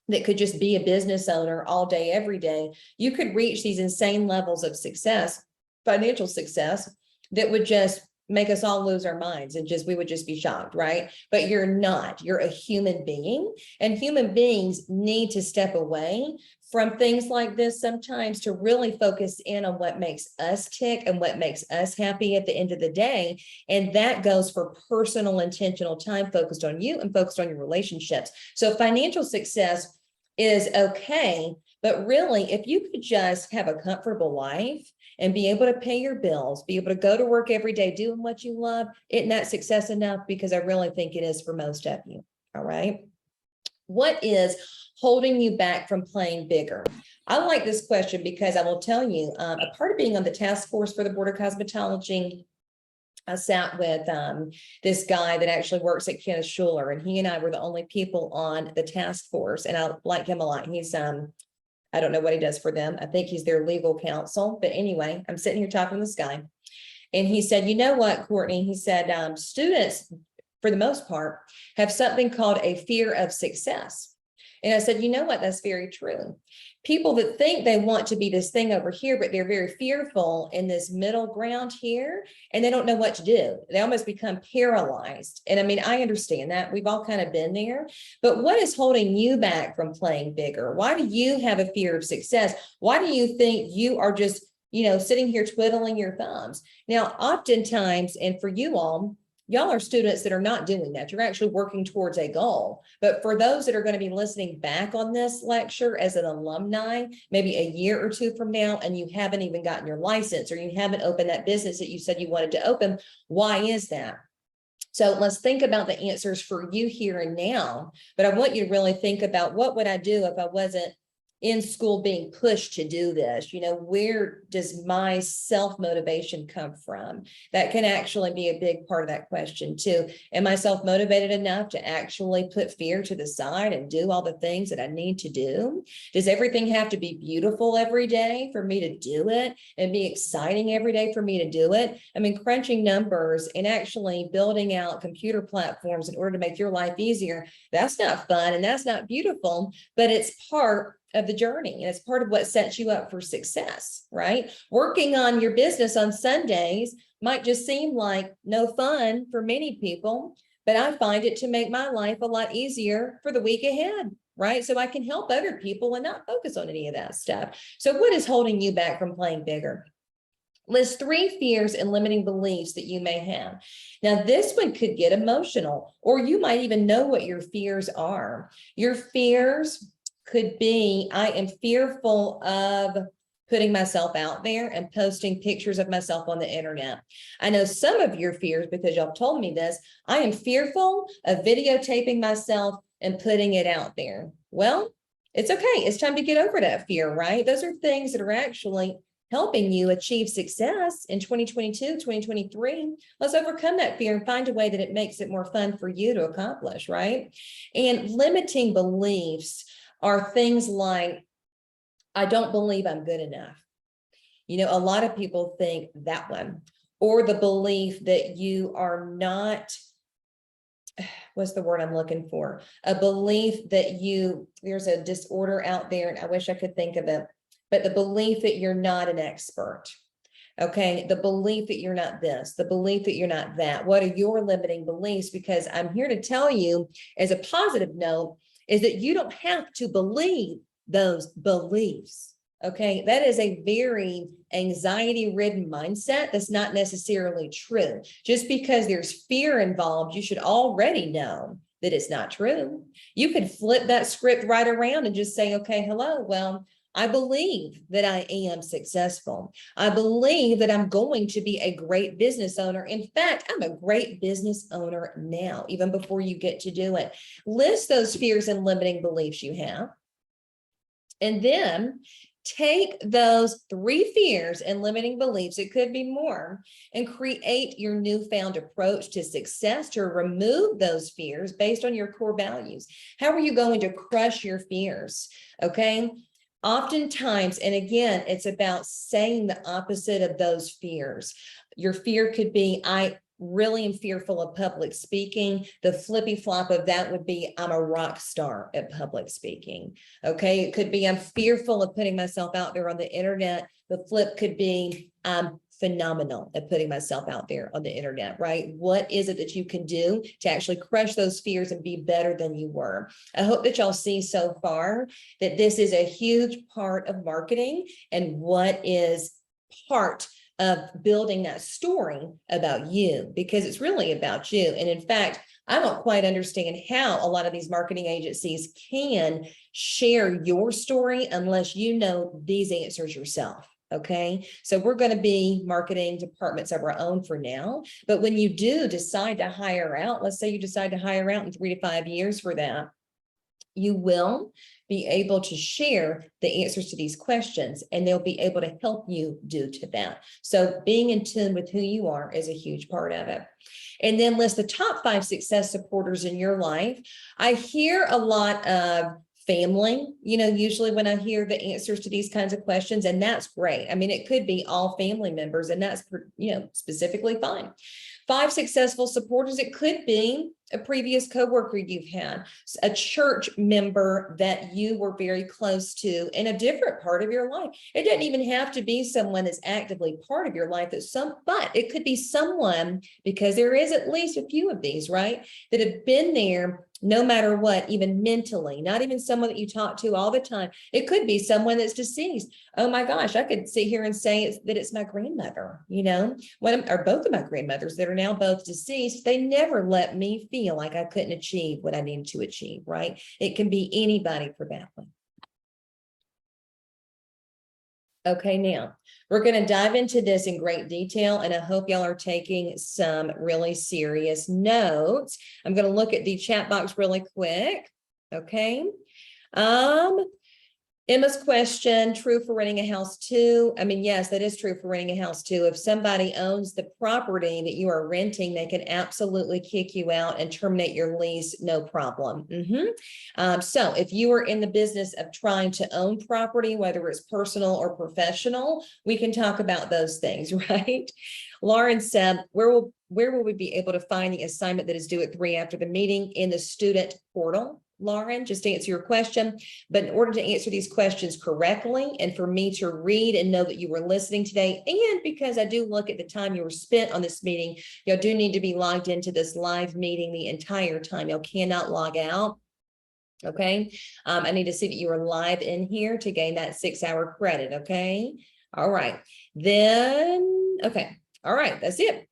that could just be a business owner all day, every day, you could reach these insane levels of success, financial success, that would just make us all lose our minds and we would just be shocked, right? But you're not. You're a human being, and human beings need to step away from things like this sometimes to really focus in on what makes us tick and what makes us happy at the end of the day. And that goes for personal, intentional time focused on you and focused on your relationships. So financial success is okay, but really, if you could just have a comfortable life and be able to pay your bills, be able to go to work every day doing what you love, isn't that success enough? Because I really think it is for most of you. All right. What is holding you back from playing bigger? I like this question because I will tell you, a part of being on the task force for the Board of Cosmetology, I sat with this guy that actually works at Kenneth Schuler, and he and I were the only people on the task force, and I like him a lot. He's I don't know what he does for them. I think he's their legal counsel, but anyway, I'm sitting here talking to this guy, and he said, you know what, Courtney? He said, students, for the most part, have something called a fear of success. And I said, you know what? That's very true. People that think they want to be this thing over here, but they're very fearful in this middle ground here, and they don't know what to do. They almost become paralyzed. And I mean, I understand that. We've all kind of been there. But what is holding you back from playing bigger? Why do you have a fear of success? Why do you think you are just, sitting here twiddling your thumbs? Now, oftentimes, and for you all, y'all are students that are not doing that. You're actually working towards a goal. But for those that are going to be listening back on this lecture as an alumni, maybe a year or two from now, and you haven't even gotten your license, or you haven't opened that business that you said you wanted to open, why is that? So let's think about the answers for you here and now. But I want you to really think about, what would I do if I wasn't in school being pushed to do this? Where does my self-motivation come from? That can actually be a big part of that question too. Am I self-motivated enough to actually put fear to the side and do all the things that I need to do? Does everything have to be beautiful every day for me to do it, and be exciting every day for me to do it? I mean, crunching numbers and actually building out computer platforms in order to make your life easier, that's not fun and that's not beautiful, but it's part of the journey, and it's part of what sets you up for success, right? Working on your business on Sundays might just seem like no fun for many people, but I find it to make my life a lot easier for the week ahead, right? So I can help other people and not focus on any of that stuff. So what is holding you back from playing bigger? List 3 fears and limiting beliefs that you may have. Now, this one could get emotional, or you might even know what your fears are. Your fears could be, I am fearful of putting myself out there and posting pictures of myself on the internet. I know some of your fears, because y'all told me this, I am fearful of videotaping myself and putting it out there. Well, it's okay. It's time to get over that fear, right? Those are things that are actually helping you achieve success in 2022, 2023. Let's overcome that fear and find a way that it makes it more fun for you to accomplish, right? And limiting beliefs are things like, I don't believe I'm good enough. A lot of people think that one, or the belief that you are not, what's the word I'm looking for? A belief that there's a disorder out there, and I wish I could think of it, but the belief that you're not an expert. Okay, the belief that you're not this, the belief that you're not that. What are your limiting beliefs? Because I'm here to tell you, as a positive note, is that you don't have to believe those beliefs. Okay, that is a very anxiety-ridden mindset that's not necessarily true. Just because there's fear involved, you should already know that it's not true. You could flip that script right around and just say, okay, hello, well, I believe that I am successful. I believe that I'm going to be a great business owner. In fact, I'm a great business owner now, even before you get to do it. List those fears and limiting beliefs you have. And then take those 3 fears and limiting beliefs, it could be more, and create your newfound approach to success to remove those fears based on your core values. How are you going to crush your fears? Okay. Oftentimes, and again, it's about saying the opposite of those fears. Your fear could be, I really am fearful of public speaking. The flippy flop of that would be, I'm a rock star at public speaking. Okay. It could be, I'm fearful of putting myself out there on the internet. The flip could be, I'm phenomenal at putting myself out there on the internet, right? What is it that you can do to actually crush those fears and be better than you were? I hope that y'all see so far that this is a huge part of marketing, and what is part of building that story about you, because it's really about you. And in fact, I don't quite understand how a lot of these marketing agencies can share your story unless you know these answers yourself. Okay, so we're going to be marketing departments of our own for now. But when you do decide to hire out, let's say you decide to hire out in 3 to 5 years for that, you will be able to share the answers to these questions, and they'll be able to help you do to that. So being in tune with who you are is a huge part of it. And then list the top 5 success supporters in your life. I hear a lot of family, usually when I hear the answers to these kinds of questions, and that's great. I mean, it could be all family members, and that's, specifically fine. 5 successful supporters. It could be a previous coworker you've had, a church member that you were very close to in a different part of your life. It doesn't even have to be someone that's actively part of your life, but it could be someone, because there is at least a few of these, right, that have been there no matter what, even mentally, not even someone that you talk to all the time. It could be someone that's deceased. Oh my gosh, I could sit here and say that it's my grandmother, or both of my grandmothers that are now both deceased. They never let me feel like I couldn't achieve what I needed to achieve, right? It can be anybody for that one. Okay, now we're going to dive into this in great detail, and I hope y'all are taking some really serious notes. I'm going to look at the chat box really quick. Okay. Emma's question, true for renting a house too. I mean, yes, that is true for renting a house too. If somebody owns the property that you are renting, they can absolutely kick you out and terminate your lease, no problem. So if you are in the business of trying to own property, whether it's personal or professional, we can talk about those things, right? Lauren said, where will we be able to find the assignment that is due at 3 after the meeting? In the student portal. Lauren, just to answer your question, but in order to answer these questions correctly and for me to read and know that you were listening today, and because I do look at the time you were spent on this meeting, you do need to be logged into this live meeting the entire time. You cannot log out. Okay. I need to see that you are live in here to gain that 6-hour credit. Okay. All right. Then, okay. All right. That's it.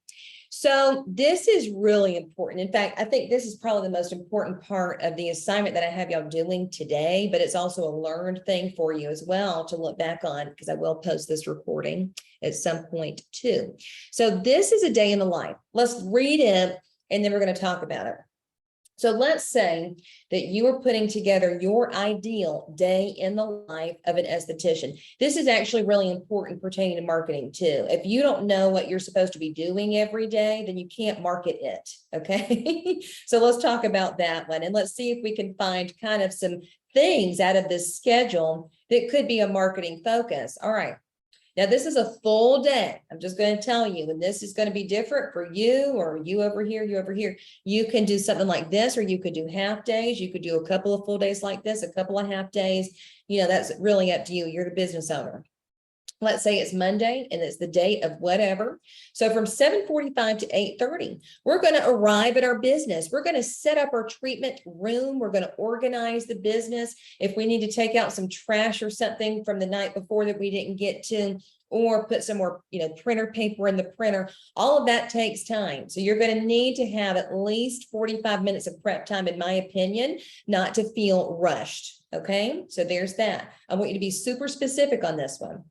So this is really important. In fact, I think this is probably the most important part of the assignment that I have y'all doing today, but it's also a learned thing for you as well to look back on, because I will post this recording at some point too. So this is a day in the life. Let's read it, and then we're going to talk about it. So let's say that you are putting together your ideal day in the life of an esthetician. This is actually really important pertaining to marketing too. If you don't know what you're supposed to be doing every day, then you can't market it, okay? So let's talk about that one, and let's see if we can find kind of some things out of this schedule that could be a marketing focus. All right. Now, this is a full day. I'm just going to tell you, and this is going to be different for you, or you over here, you over here. You can do something like this, or you could do half days. You could do a couple of full days like this, a couple of half days. That's really up to you. You're the business owner. Let's say it's Monday and it's the day of whatever. So from 7:45 to 8:30, we're going to arrive at our business. We're going to set up our treatment room. We're going to organize the business. If we need to take out some trash or something from the night before that we didn't get to, or put some more, printer paper in the printer, all of that takes time. So you're going to need to have at least 45 minutes of prep time, in my opinion, not to feel rushed. Okay. So there's that. I want you to be super specific on this one.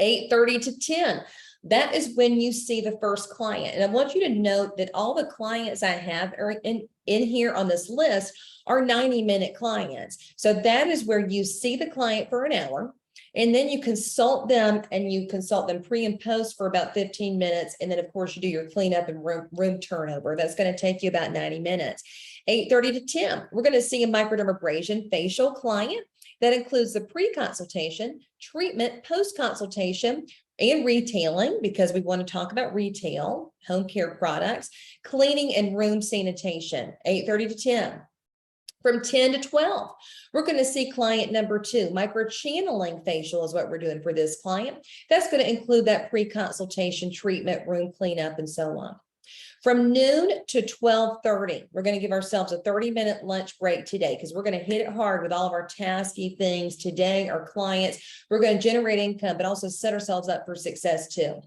8:30 to 10. That is when you see the first client. And I want you to note that all the clients I have are in here on this list are 90-minute clients. So that is where you see the client for an hour, and then you consult them, and you consult them pre and post for about 15 minutes. And then of course you do your cleanup and room turnover. That's going to take you about 90 minutes. 8:30 to 10, we're going to see a microdermabrasion facial client. That includes the pre-consultation, treatment, post-consultation, and retailing, because we want to talk about retail, home care products, cleaning, and room sanitation. 8:30 to 10. From 10 to 12, we're going to see client number 2. Microchanneling facial is what we're doing for this client. That's going to include that pre-consultation, treatment, room cleanup, and so on. From noon to 12:30, we're going to give ourselves a 30-minute lunch break today, because we're going to hit it hard with all of our tasky things today, our clients. We're going to generate income, but also set ourselves up for success too.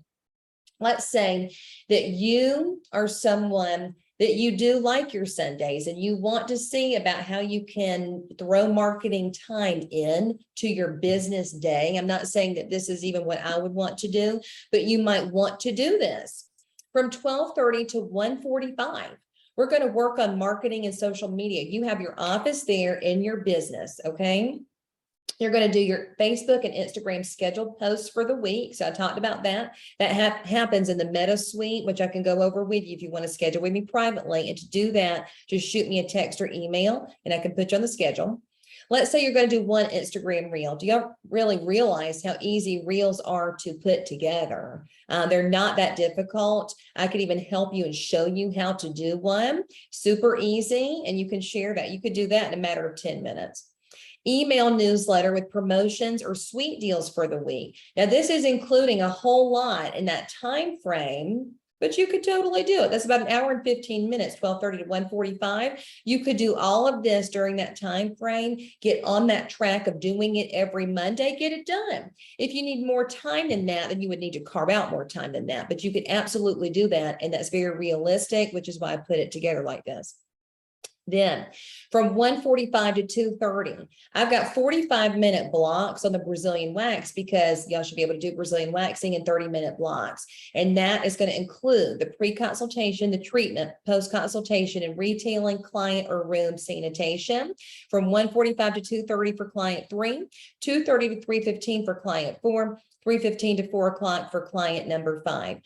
Let's say that you are someone that you do like your Sundays, and you want to see about how you can throw marketing time in to your business day. I'm not saying that this is even what I would want to do, but you might want to do this. From 12:30 to 1:45, we're going to work on marketing and social media. You have your office there in your business, okay? You're going to do your Facebook and Instagram scheduled posts for the week. So I talked about that. That happens in the Meta Suite, which I can go over with you if you want to schedule with me privately. And to do that, just shoot me a text or email, and I can put you on the schedule. Let's say you're going to do one Instagram reel. Do y'all really realize how easy reels are to put together? They're not that difficult. I could even help you and show you how to do one. Super easy, and you can share that. You could do that in a matter of 10 minutes. Email newsletter with promotions or sweet deals for the week. Now, this is including a whole lot in that time frame, but you could totally do it. That's about an hour and 15 minutes, 12:30 to 1:45. You could do all of this during that time frame, get on that track of doing it every Monday, get it done. If you need more time than that, then you would need to carve out more time than that, but you could absolutely do that. And that's very realistic, which is why I put it together like this. Then from 1:45 to 2:30, I've got 45-minute blocks on the Brazilian wax, because y'all should be able to do Brazilian waxing in 30-minute blocks. And that is going to include the pre-consultation, the treatment, post-consultation, and retailing, client or room sanitation. From 1:45 to 2:30 for client 3, 2:30 to 3:15 for client 4, 3:15 to 4 o'clock for client number 5.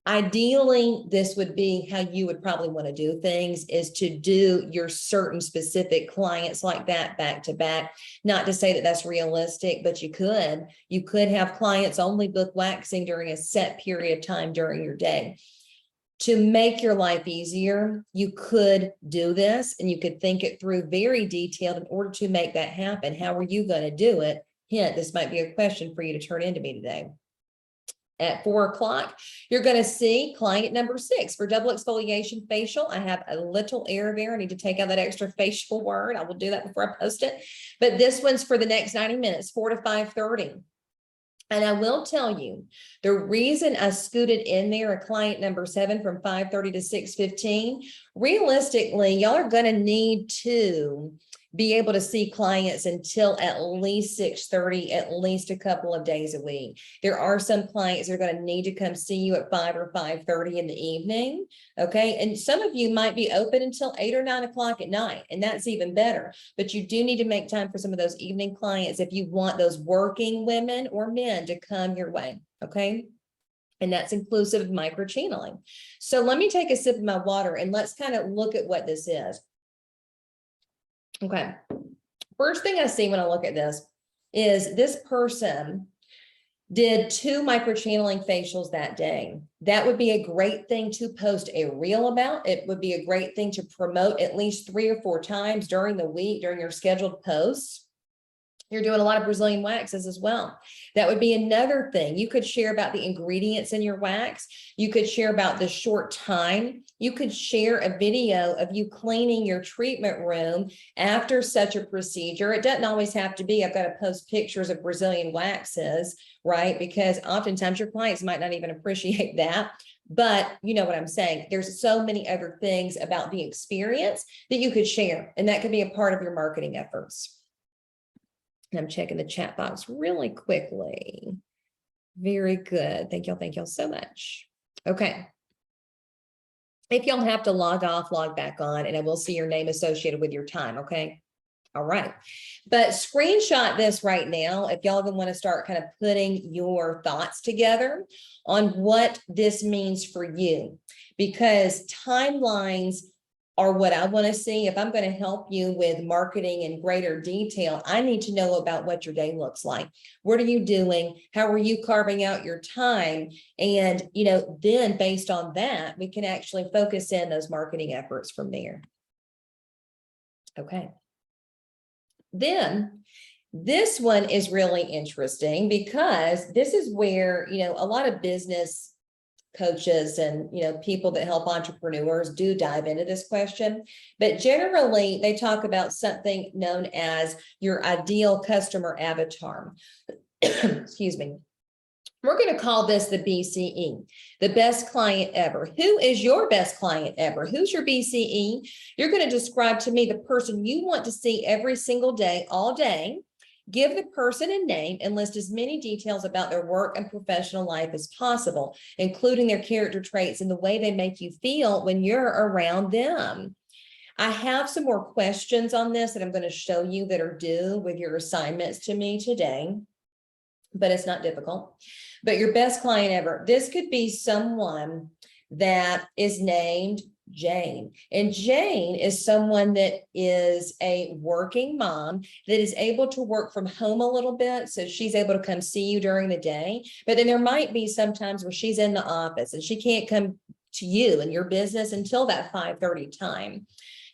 Ideally, this would be how you would probably want to do things, is to do your certain specific clients like that back to back. Not to say that that's realistic, but you could have clients only book waxing during a set period of time during your day. To make your life easier, you could do this, and you could think it through very detailed in order to make that happen. How are you going to do it? Hint, this might be a question for you to turn into me today. At 4 o'clock, you're going to see client number 6 for double exfoliation facial. I have a little error there. I need to take out that extra facial word. I will do that before I post it. But this one's for the next 90 minutes, 4 to 5:30. And I will tell you, the reason I scooted in there a client number 7 from 5:30 to 6:15, realistically, y'all are going to need to be able to see clients until at least 6:30, at least a couple of days a week. There are some clients that are going to need to come see you at 5 or 5:30 in the evening. Okay. And some of you might be open until 8 or 9 o'clock at night, and that's even better. But you do need to make time for some of those evening clients if you want those working women or men to come your way. Okay. And that's inclusive of microchanneling. So let me take a sip of my water and let's kind of look at what this is. Okay. First thing I see when I look at this is this person did 2 microchanneling facials that day. That would be a great thing to post a reel about. It would be a great thing to promote at least 3 or 4 times during the week, during your scheduled posts. You're doing a lot of Brazilian waxes as well. That would be another thing. You could share about the ingredients in your wax. You could share about the short time. You could share a video of you cleaning your treatment room after such a procedure. It doesn't always have to be, I've got to post pictures of Brazilian waxes, right? Because oftentimes your clients might not even appreciate that. But you know what I'm saying? There's so many other things about the experience that you could share, and that could be a part of your marketing efforts. I'm checking the chat box really quickly. Very good. Thank y'all so much. Okay. If y'all have to log off, log back on, and I will see your name associated with your time. Okay. All right. But screenshot this right now if y'all want to start kind of putting your thoughts together on what this means for you, because timelines are what I want to see. If I'm going to help you with marketing in greater detail, I need to know about what your day looks like. What are you doing? How are you carving out your time? And, then based on that, we can actually focus in those marketing efforts from there. Okay. Then this one is really interesting because this is where, a lot of business coaches and people that help entrepreneurs do dive into this question, but generally they talk about something known as your ideal customer avatar. Excuse me. We're going to call this the BCE, the best client ever. Who is your best client ever? Who's your BCE? You're going to describe to me the person you want to see every single day, all day. Give the person a name and list as many details about their work and professional life as possible, including their character traits and the way they make you feel when you're around them. I have some more questions on this that I'm going to show you that are due with your assignments to me today, but it's not difficult. But your best client ever, this could be someone that is named Jane. And Jane is someone that is a working mom that is able to work from home a little bit. So she's able to come see you during the day. But then there might be some times where she's in the office and she can't come to you and your business until that 5:30 time.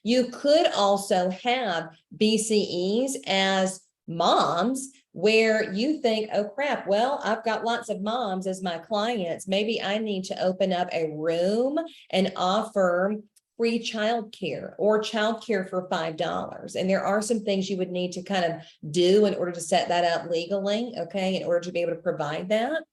You could also have BCEs as moms where you think, oh crap, well, I've got lots of moms as my clients. Maybe I need to open up a room and offer free childcare or childcare for $5. And there are some things you would need to kind of do in order to set that up legally, okay, in order to be able to provide that.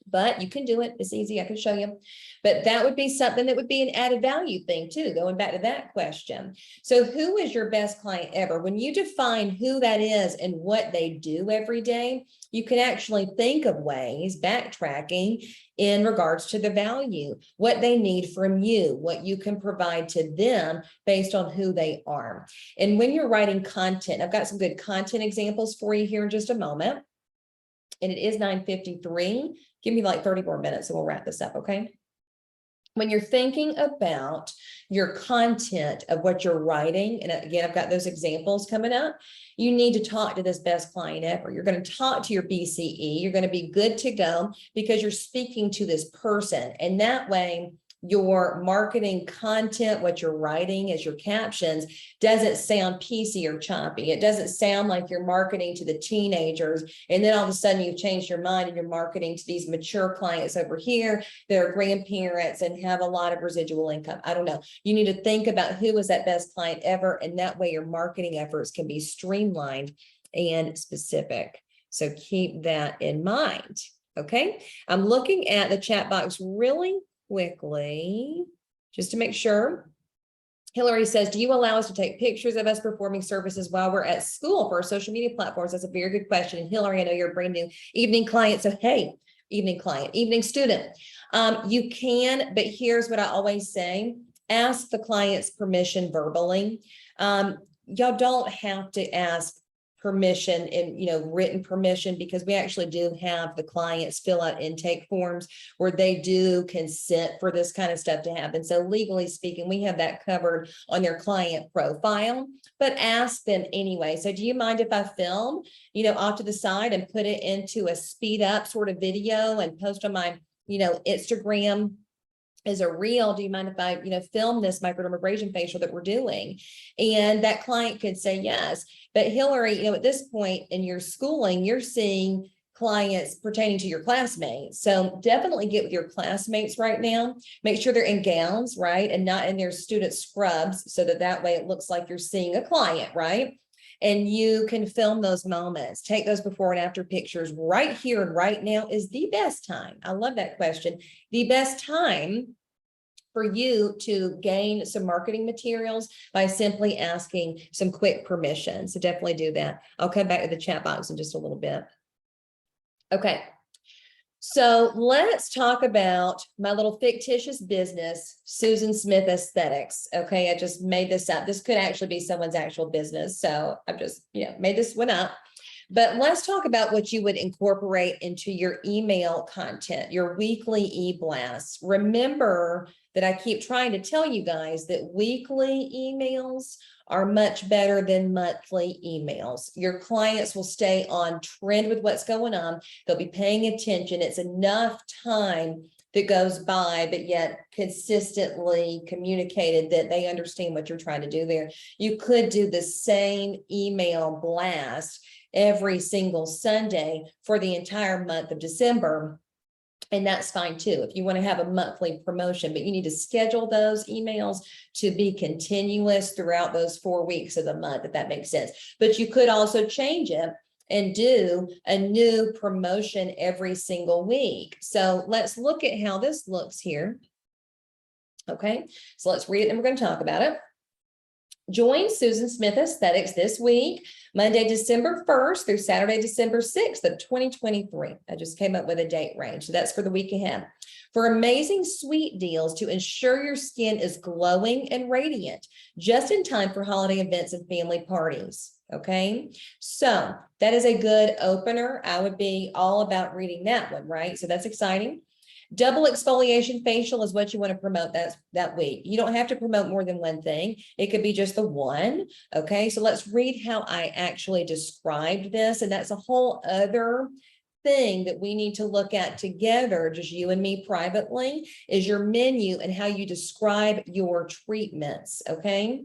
But you can do it. It's easy. I can show you. But that would be something that would be an added value thing too, going back to that question. So who is your best client ever? When you define who that is and what they do every day, you can actually think of ways, backtracking in regards to the value, what they need from you, what you can provide to them based on who they are. And when you're writing content, I've got some good content examples for you here in just a moment. And it is 9:53. Give me like 30 more minutes and we'll wrap this up, okay? When you're thinking about your content of what you're writing, and again, I've got those examples coming up, you need to talk to this best client ever. You're going to talk to your BCE. You're going to be good to go because you're speaking to this person. And that way, your marketing content, what you're writing as your captions, doesn't sound PC or choppy. It doesn't sound like you're marketing to the teenagers. And then all of a sudden you've changed your mind and you're marketing to these mature clients over here that are grandparents and have a lot of residual income. I don't know. You need to think about who is that best client ever. And that way your marketing efforts can be streamlined and specific. So keep that in mind. Okay. I'm looking at the chat box really quickly, just to make sure. Hillary says, do you allow us to take pictures of us performing services while we're at school for our social media platforms? That's a very good question. And Hillary, I know you're a brand new evening client. So hey, evening client, evening student. You can, but here's what I always say. Ask the client's permission verbally. Y'all don't have to ask permission and written permission, because we actually do have the clients fill out intake forms where they do consent for this kind of stuff to happen. So legally speaking, we have that covered on their client profile, but ask them anyway. So do you mind if I film, off to the side and put it into a speed up sort of video and post on my, Instagram as a reel? Do you mind if I, film this microdermabrasion facial that we're doing? And that client could say yes. But Hillary, at this point in your schooling, you're seeing clients pertaining to your classmates. So definitely get with your classmates right now. Make sure they're in gowns, right? And not in their student scrubs, so that way it looks like you're seeing a client, right? And you can film those moments, take those before and after pictures. Right here and right now is the best time. I love that question. The best time for you to gain some marketing materials by simply asking some quick permission. So definitely do that. I'll come back to the chat box in just a little bit. Okay. So let's talk about my little fictitious business, Susan Smith Aesthetics. Okay, I just made this up. This could actually be someone's actual business. So I've just, made this one up. But let's talk about what you would incorporate into your email content, your weekly e-blasts. Remember that I keep trying to tell you guys that weekly emails are much better than monthly emails. Your clients will stay on trend with what's going on. They'll be paying attention. It's enough time that goes by, but yet consistently communicated that they understand what you're trying to do there. You could do the same email blast every single Sunday for the entire month of December. And that's fine too, if you want to have a monthly promotion, but you need to schedule those emails to be continuous throughout those 4 weeks of the month, if that makes sense. But you could also change it and do a new promotion every single week. So let's look at how this looks here. Okay, so let's read it and we're going to talk about it. Join Susan Smith Aesthetics this week, Monday, December 1st through Saturday, December 6th of 2023. I just came up with a date range, so that's for the week ahead. For amazing sweet deals to ensure your skin is glowing and radiant, just in time for holiday events and family parties. Okay, so that is a good opener. I would be all about reading that one, right? So that's exciting. Double exfoliation facial is what you want to promote that week. You don't have to promote more than one thing. It could be just the one. Okay, so let's read how I actually described this. And that's a whole other thing that we need to look at together, just you and me privately, is your menu and how you describe your treatments. Okay.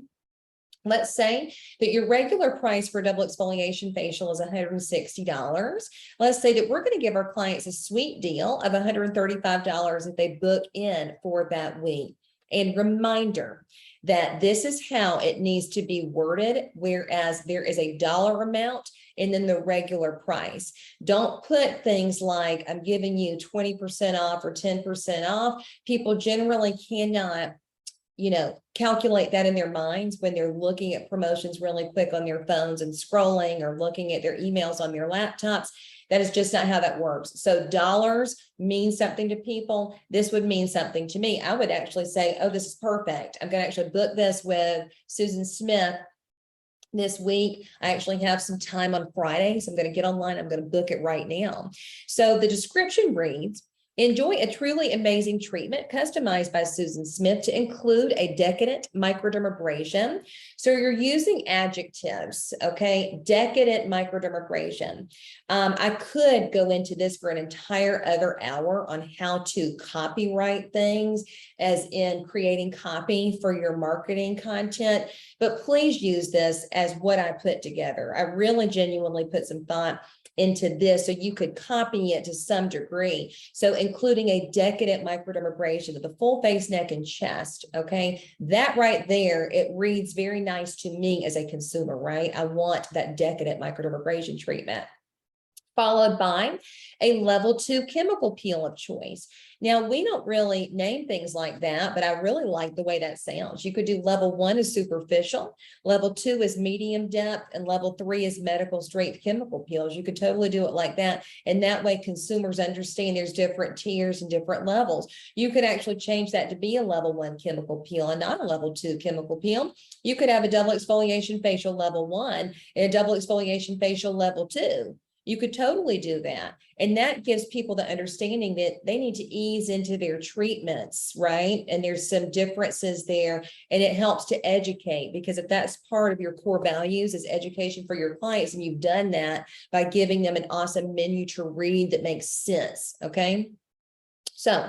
Let's say that your regular price for double exfoliation facial is $160. Let's say that we're going to give our clients a sweet deal of $135 if they book in for that week. And reminder that this is how it needs to be worded, whereas there is a dollar amount and then the regular price. Don't put things like, I'm giving you 20% off or 10% off. People generally cannot, calculate that in their minds when they're looking at promotions really quick on their phones and scrolling or looking at their emails on their laptops. That is just not how that works. So dollars mean something to people. This would mean something to me. I would actually say, oh, this is perfect. I'm going to actually book this with Susan Smith this week. I actually have some time on Friday, so I'm going to get online. I'm going to book it right now. So the description reads, enjoy a truly amazing treatment customized by Susan Smith to include a decadent microdermabrasion. So you're using adjectives, okay? Decadent microdermabrasion. I could go into this for an entire other hour on how to copyright things, as in creating copy for your marketing content, but please use this as what I put together. I really genuinely put some thought into this so you could copy it to some degree. So including a decadent microdermabrasion of the full face, neck, and chest, okay? That right there, it reads very nice to me as a consumer, right? I want that decadent microdermabrasion treatment. Followed by a level 2 chemical peel of choice. Now, we don't really name things like that, but I really like the way that sounds. You could do level 1 is superficial, level 2 is medium depth, and level 3 is medical strength chemical peels. You could totally do it like that. And that way consumers understand there's different tiers and different levels. You could actually change that to be a level 1 chemical peel and not a level 2 chemical peel. You could have a double exfoliation facial level 1 and a double exfoliation facial level 2. You could totally do that. And that gives people the understanding that they need to ease into their treatments, right? And there's some differences there, and it helps to educate, because if that's part of your core values is education for your clients, and you've done that by giving them an awesome menu to read that makes sense, okay? So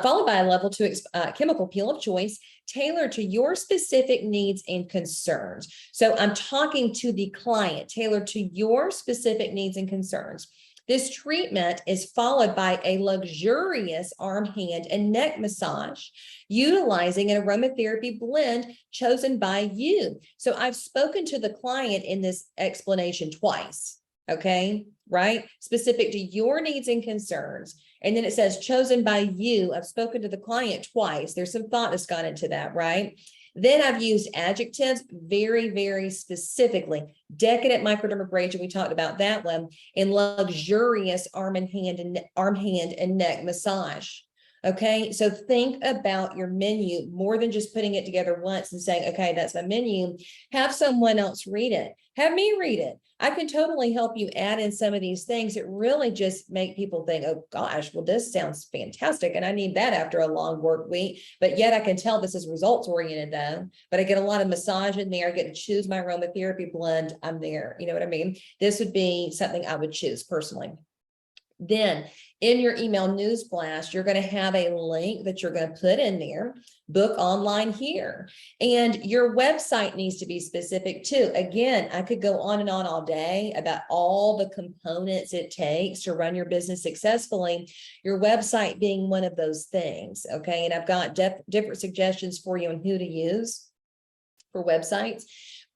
followed by a level 2 chemical peel of choice, tailored to your specific needs and concerns. So I'm talking to the client, tailored to your specific needs and concerns. This treatment is followed by a luxurious arm, hand, and neck massage, utilizing an aromatherapy blend chosen by you. So I've spoken to the client in this explanation twice, okay, right? Specific to your needs and concerns. And then it says chosen by you. I've spoken to the client twice. There's some thought that's gone into that, right? Then I've used adjectives very, very specifically. Decadent microdermabrasion, we talked about that one, and luxurious arm, hand, and neck massage. Okay, so think about your menu more than just putting it together once and saying, okay, that's my menu. Have someone else read it. Have me read it. I can totally help you add in some of these things that really just make people think, oh gosh, well, this sounds fantastic. And I need that after a long work week. But yet I can tell this is results oriented though. But I get a lot of massage in there. I get to choose my aromatherapy blend. I'm there. You know what I mean? This would be something I would choose personally. Then in your email news blast, you're going to have a link that you're going to put in there, book online here. And your website needs to be specific too. Again, I could go on and on all day about all the components it takes to run your business successfully, your website being one of those things. Okay. And I've got different suggestions for you on who to use for websites.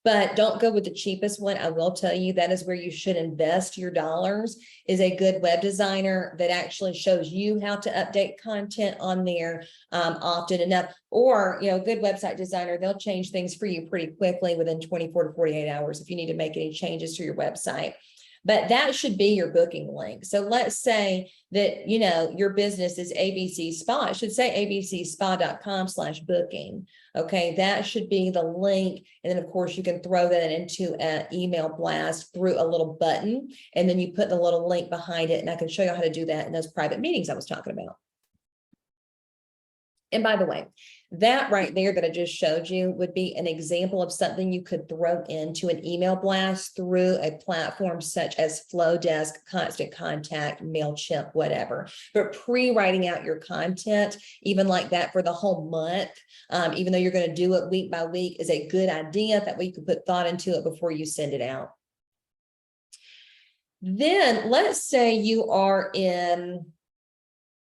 But don't go with the cheapest one. I will tell you that is where you should invest your dollars, is a good web designer that actually shows you how to update content on there often enough. Or, a good website designer, they'll change things for you pretty quickly within 24 to 48 hours if you need to make any changes to your website. But that should be your booking link. So let's say that, your business is ABC Spa. It should say abcspa.com/booking. Okay, that should be the link. And then of course you can throw that into an email blast through a little button, and then you put the little link behind it. And I can show you how to do that in those private meetings I was talking about. And by the way, that right there that I just showed you would be an example of something you could throw into an email blast through a platform such as Flowdesk, Constant Contact, MailChimp, whatever. But pre-writing out your content, even like that for the whole month, even though you're going to do it week by week, is a good idea. That way you can put thought into it before you send it out. Then let's say you are in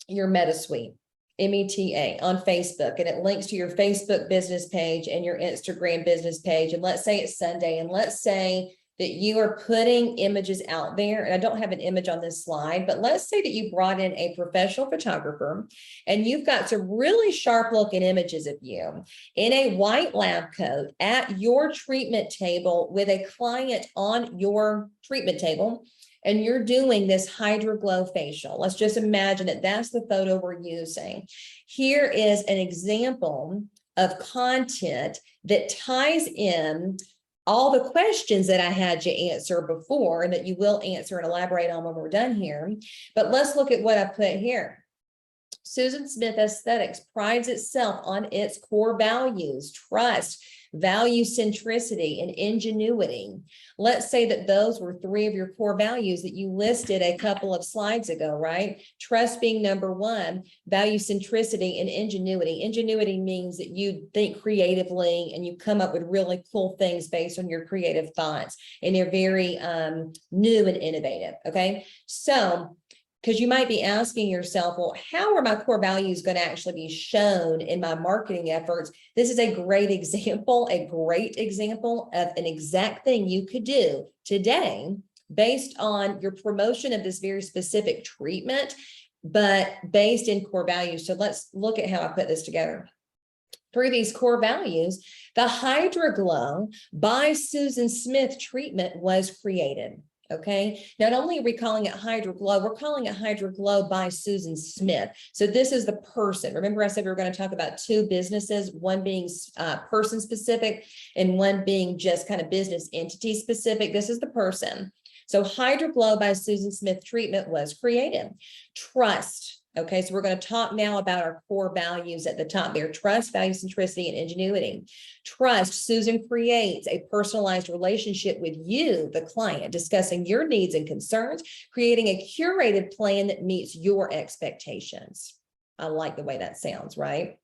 your Meta Suite. META on Facebook, and it links to your Facebook business page and your Instagram business page. And let's say it's Sunday, and let's say that you are putting images out there. And I don't have an image on this slide, but let's say that you brought in a professional photographer and you've got some really sharp looking images of you in a white lab coat at your treatment table with a client on your treatment table. And you're doing this HydroGlow facial. Let's just imagine that that's the photo we're using. Here is an example of content that ties in all the questions that I had you answer before and that you will answer and elaborate on when we're done here. But let's look at what I put here. Susan Smith Aesthetics prides itself on its core values: trust, value centricity, and ingenuity. Let's say that those were 3 of your core values that you listed a couple of slides ago, right? Trust being number 1, value centricity, and ingenuity. Ingenuity means that you think creatively and you come up with really cool things based on your creative thoughts, and they're very new and innovative. Okay, so because you might be asking yourself, well, how are my core values going to actually be shown in my marketing efforts? This is a great example of an exact thing you could do today based on your promotion of this very specific treatment, but based in core values. So let's look at how I put this together. Through these core values, the HydroGlow by Susan Smith treatment was created. Okay, not only are we calling it HydroGlow, we're calling it HydroGlow by Susan Smith. So this is the person. Remember I said we were going to talk about 2 businesses, one being person specific and one being just kind of business entity specific. This is the person. So HydroGlow by Susan Smith treatment was created. Trust. Okay, so we're going to talk now about our core values at the top there: trust, value centricity, and ingenuity. Trust. Susan creates a personalized relationship with you, the client, discussing your needs and concerns, creating a curated plan that meets your expectations. I like the way that sounds, right?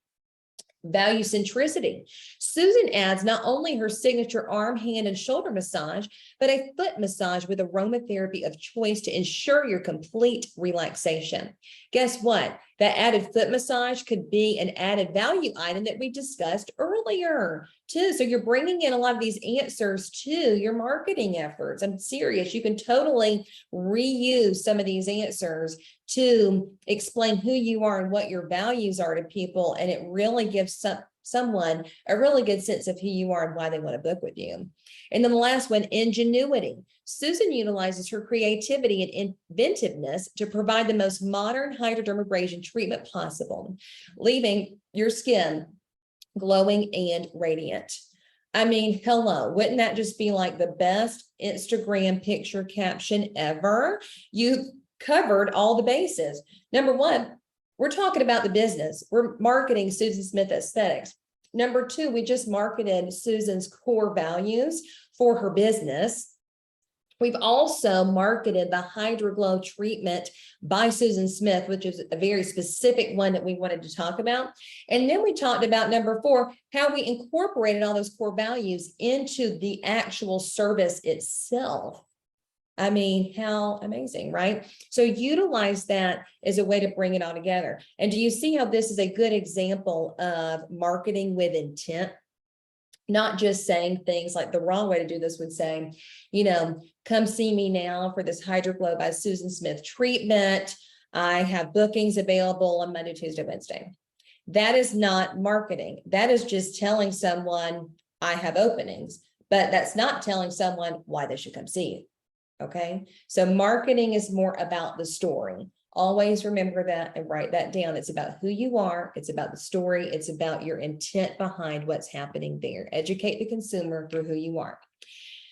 Value centricity. Susan adds not only her signature arm, hand, and shoulder massage, but a foot massage with aromatherapy of choice to ensure your complete relaxation. Guess what? That added foot massage could be an added value item that we discussed earlier too. So you're bringing in a lot of these answers to your marketing efforts. I'm serious. You can totally reuse some of these answers to explain who you are and what your values are to people. And it really gives someone a really good sense of who you are and why they want to book with you. And then the last one, ingenuity. Susan utilizes her creativity and inventiveness to provide the most modern hydrodermabrasion treatment possible, leaving your skin glowing and radiant. I mean, hello, wouldn't that just be like the best Instagram picture caption ever? You've covered all the bases. Number 1, we're talking about the business. We're marketing Susan Smith Aesthetics. Number 2, we just marketed Susan's core values for her business. We've also marketed the HydroGlow treatment by Susan Smith, which is a very specific one that we wanted to talk about. And then we talked about number 4, how we incorporated all those core values into the actual service itself. I mean, how amazing, right? So utilize that as a way to bring it all together. And do you see how this is a good example of marketing with intent? Not just saying things like the wrong way to do this would say, you know, come see me now for this HydroGlow by Susan Smith treatment. I have bookings available on Monday, Tuesday, Wednesday. That is not marketing. That is just telling someone I have openings, but that's not telling someone why they should come see you. Okay. So marketing is more about the story. Always remember that and write that down. It's about who you are. It's about the story. It's about your intent behind what's happening there. Educate the consumer through who you are.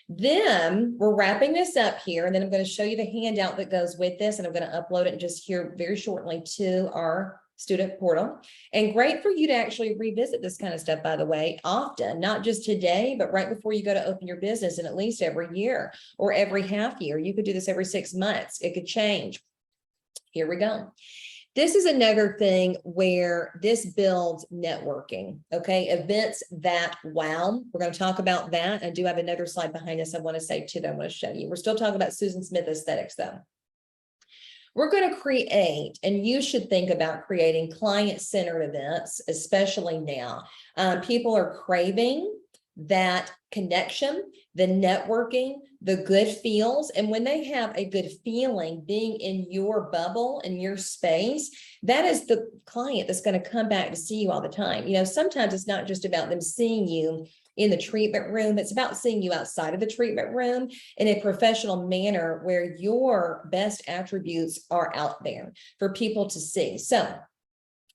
Then we're wrapping this up here, and then I'm going to show you the handout that goes with this, and I'm going to upload it just here very shortly to our student portal, and great for you to actually revisit this kind of stuff, by the way, often, not just today, but right before you go to open your business, and at least every year or every half year. You could do this every 6 months. It could change. Here we go. This is another thing where this builds networking, okay? Events that wow. We're going to talk about that. I do have another slide behind us I want to say too that I want to show you. We're still talking about Susan Smith Aesthetics though. We're going to create, and you should think about creating client-centered events, especially now. People are craving that connection, the networking, the good feels. And when they have a good feeling being in your bubble, in your space, that is the client that's going to come back to see you all the time. You know, sometimes it's not just about them seeing you in the treatment room. It's about seeing you outside of the treatment room in a professional manner where your best attributes are out there for people to see. So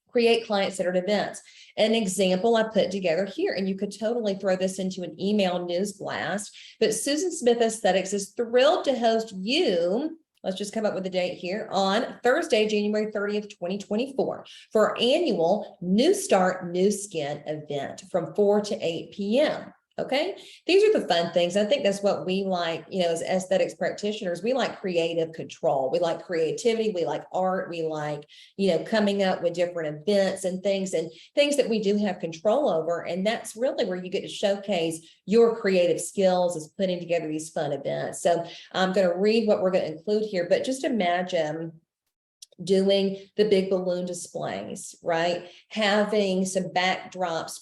create client-centered events. An example I put together here, and you could totally throw this into an email news blast, but Susan Smith Aesthetics is thrilled to host you. Let's just come up with a date here on Thursday, January 30th, 2024 for our annual New Start, New Skin event from 4 to 8 p.m. Okay, these are the fun things. I think that's what we like, you know, as aesthetics practitioners. We like creative control. We like creativity. We like art. We like, you know, coming up with different events and things that we do have control over. And that's really where you get to showcase your creative skills, is putting together these fun events. So I'm going to read what we're going to include here, but just imagine doing the big balloon displays, right? Having some backdrops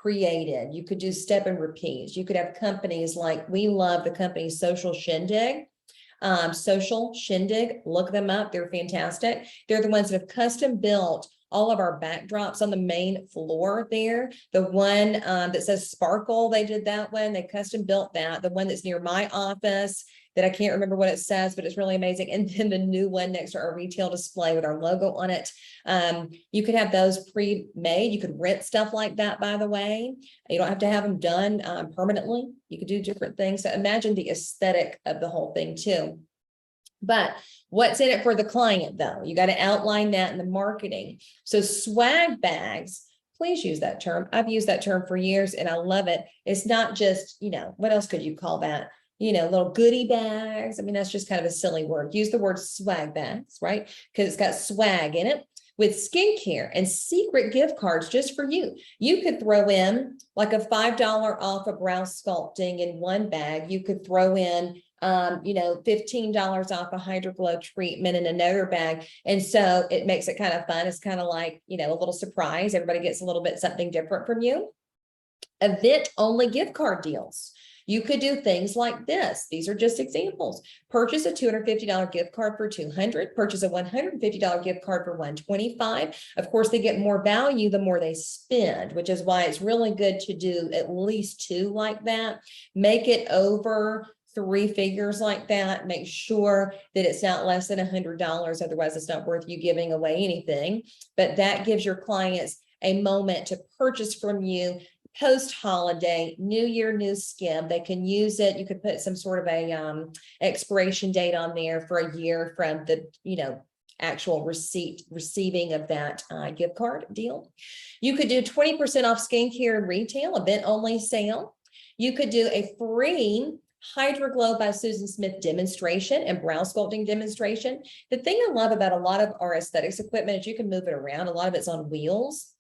created. You could do step and repeats. You could have companies like, we love the company Social Shindig. Look them up. They're fantastic. They're the ones that have custom built all of our backdrops on the main floor there. The one that says Sparkle, they did that one. They custom built that. The one that's near my office that I can't remember what it says, but it's really amazing. And then the new one next to our retail display with our logo on it. You could have those pre-made. You could rent stuff like that, by the way. You don't have to have them done permanently. You could do different things. So imagine the aesthetic of the whole thing too. But what's in it for the client though? You got to outline that in the marketing. So swag bags, please use that term. I've used that term for years and I love it. It's not just, you know, what else could you call that? You know, little goodie bags. I mean, that's just kind of a silly word. Use the word swag bags, right? Because it's got swag in it. With skincare and secret gift cards just for you. You could throw in like a $5 off a brow sculpting in one bag. You could throw in, you know, $15 off a Hydroglow treatment in another bag. And so it makes it kind of fun. It's kind of like, you know, a little surprise. Everybody gets a little bit something different from you. Event only gift card deals. You could do things like this. These are just examples. Purchase a $250 gift card for $200. Purchase a $150 gift card for $125. Of course, they get more value the more they spend, which is why it's really good to do at least 2 like that. Make it over 3 figures like that. Make sure that it's not less than $100. Otherwise, it's not worth you giving away anything. But that gives your clients a moment to purchase from you post-holiday, new year, new skin. They can use it. You could put some sort of a expiration date on there for a year from the, you know, actual receiving of that gift card deal. You could do 20% off skincare and retail, event only sale. You could do a free Hydroglow by Susan Smith demonstration and brow sculpting demonstration. The thing I love about a lot of our aesthetics equipment is you can move it around. A lot of it's on wheels.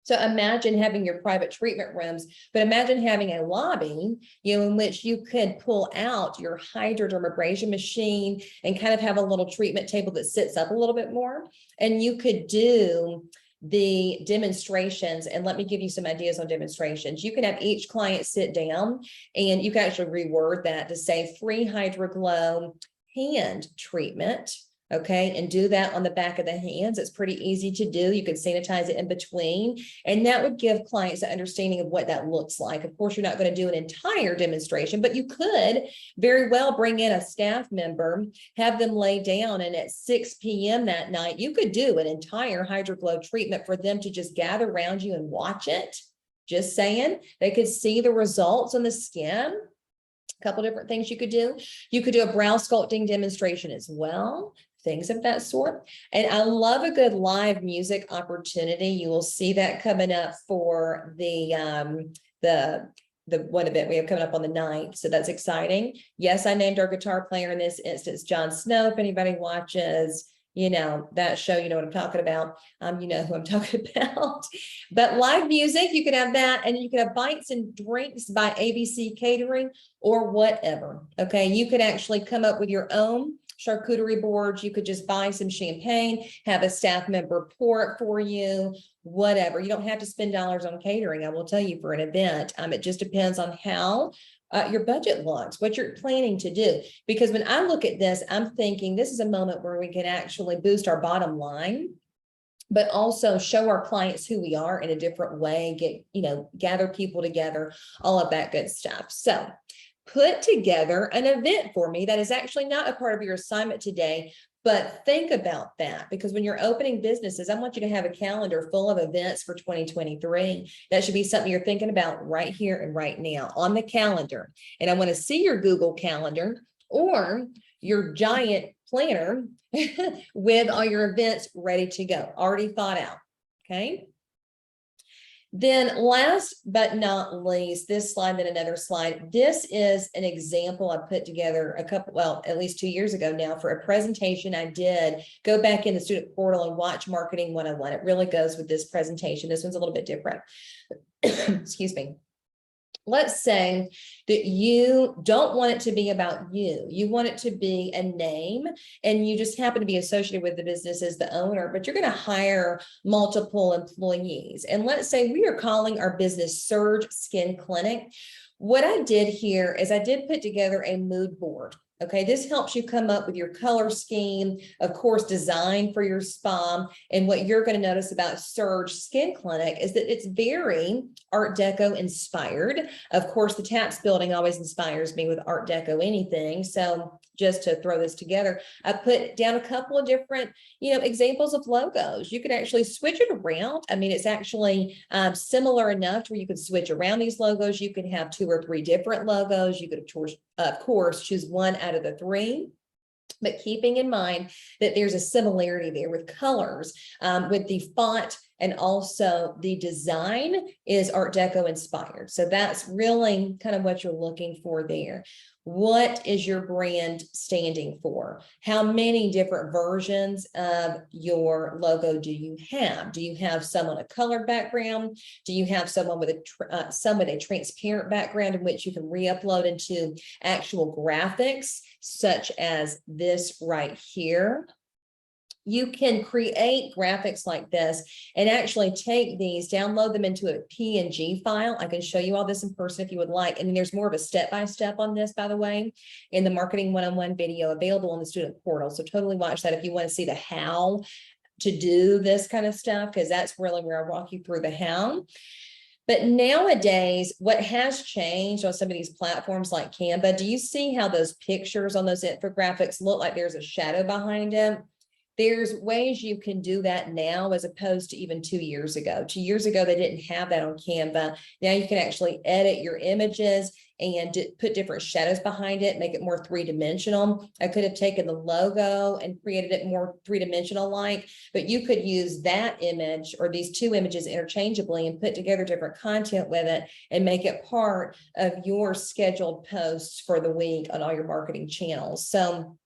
So imagine having your private treatment rooms, but imagine having a lobby, you know, in which you could pull out your hydrodermabrasion machine and kind of have a little treatment table that sits up a little bit more. And you could do the demonstrations. And let me give you some ideas on demonstrations. You can have each client sit down and you can actually reword that to say free Hydroglow hand treatment. Okay, and do that on the back of the hands. It's pretty easy to do. You can sanitize it in between, and that would give clients an understanding of what that looks like. Of course, you're not going to do an entire demonstration, but you could very well bring in a staff member, have them lay down, and at 6 p.m. that night, you could do an entire Hydroglow treatment for them to just gather around you and watch it. Just saying, they could see the results on the skin. Couple different things you could do. You could do a brow sculpting demonstration as well. things of that sort. And I love a good live music opportunity. You will see that coming up for the one event we have coming up on the 9th. So that's exciting. Yes, I named our guitar player in this instance, Jon Snow. If anybody watches, that show, you know what I'm talking about. You know who I'm talking about. But live music, you could have that, and you could have bites and drinks by ABC Catering or whatever. Okay, you could actually come up with your own charcuterie boards. You could just buy some champagne, have a staff member pour it for you, whatever. You don't have to spend dollars on catering, I will tell you, for an event. It just depends on how your budget looks, what you're planning to do. Because when I look at this, I'm thinking this is a moment where we can actually boost our bottom line, but also show our clients who we are in a different way, gather people together, all of that good stuff. So put together an event for me that is actually not a part of your assignment today, but think about that, because when you're opening businesses, I want you to have a calendar full of events for 2023. That should be something you're thinking about right here and right now on the calendar. And I want to see your Google Calendar or your giant planner with all your events ready to go, already thought out. Okay. Then last but not least, this slide, then another slide. This is an example I put together at least 2 years ago now, for a presentation I did. Go back in the student portal and watch Marketing 101. It really goes with this presentation. This one's a little bit different. Excuse me. Let's say that you don't want it to be about you. You want it to be a name, and you just happen to be associated with the business as the owner, but you're going to hire multiple employees. And let's say we are calling our business Surge Skin Clinic. What I did here is I did put together a mood board. Okay, this helps you come up with your color scheme, of course, design for your spa. And what you're going to notice about Surge Skin Clinic is that it's very Art Deco inspired. Of course, the TAPS building always inspires me with Art Deco anything. So just to throw this together, I put down a couple of different, examples of logos. You could actually switch it around. I mean, it's actually similar enough to where you could switch around these logos. You can have 2 or 3 different logos. You could, of course, choose one out of the 3. But keeping in mind that there's a similarity there with colors, with the font, and also the design is Art Deco inspired. So that's really kind of what you're looking for there. What is your brand standing for? How many different versions of your logo do you have? Do you have some on a colored background? Do you have someone with a transparent background in which you can re-upload into actual graphics, such as this right here? You can create graphics like this and actually take these, download them into a PNG file. I can show you all this in person if you would like. And there's more of a step-by-step on this, by the way, in the Marketing 101 video available on the student portal. So totally watch that if you want to see the how to do this kind of stuff, because that's really where I walk you through the how. But nowadays, what has changed on some of these platforms like Canva, do you see how those pictures on those infographics look like there's a shadow behind them? There's ways you can do that now as opposed to even 2 years ago. 2 years ago, they didn't have that on Canva. Now you can actually edit your images and put different shadows behind it, make it more 3-dimensional. I could have taken the logo and created it more 3-dimensional like, but you could use that image or these 2 images interchangeably and put together different content with it and make it part of your scheduled posts for the week on all your marketing channels. So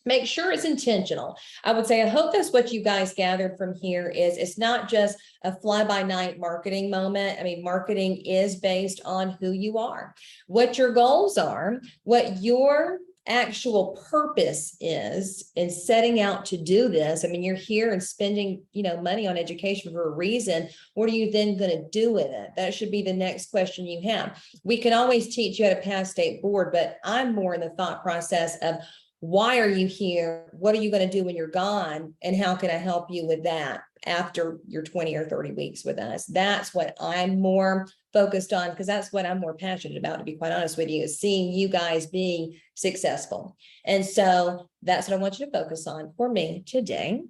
make sure it's intentional. I would say, I hope that's what you guys gathered from here is it's not just a fly-by-night marketing moment. I mean, marketing is based on who you are, what your goals are, what your actual purpose is in setting out to do this. I mean, you're here and spending, money on education for a reason. What are you then going to do with it? That should be the next question you have. We can always teach you how to pass state board, but I'm more in the thought process of, why are you here? What are you going to do when you're gone? And how can I help you with that after your 20 or 30 weeks with us? That's what I'm more focused on, because that's what I'm more passionate about, to be quite honest with you, is seeing you guys being successful. And so that's what I want you to focus on for me today.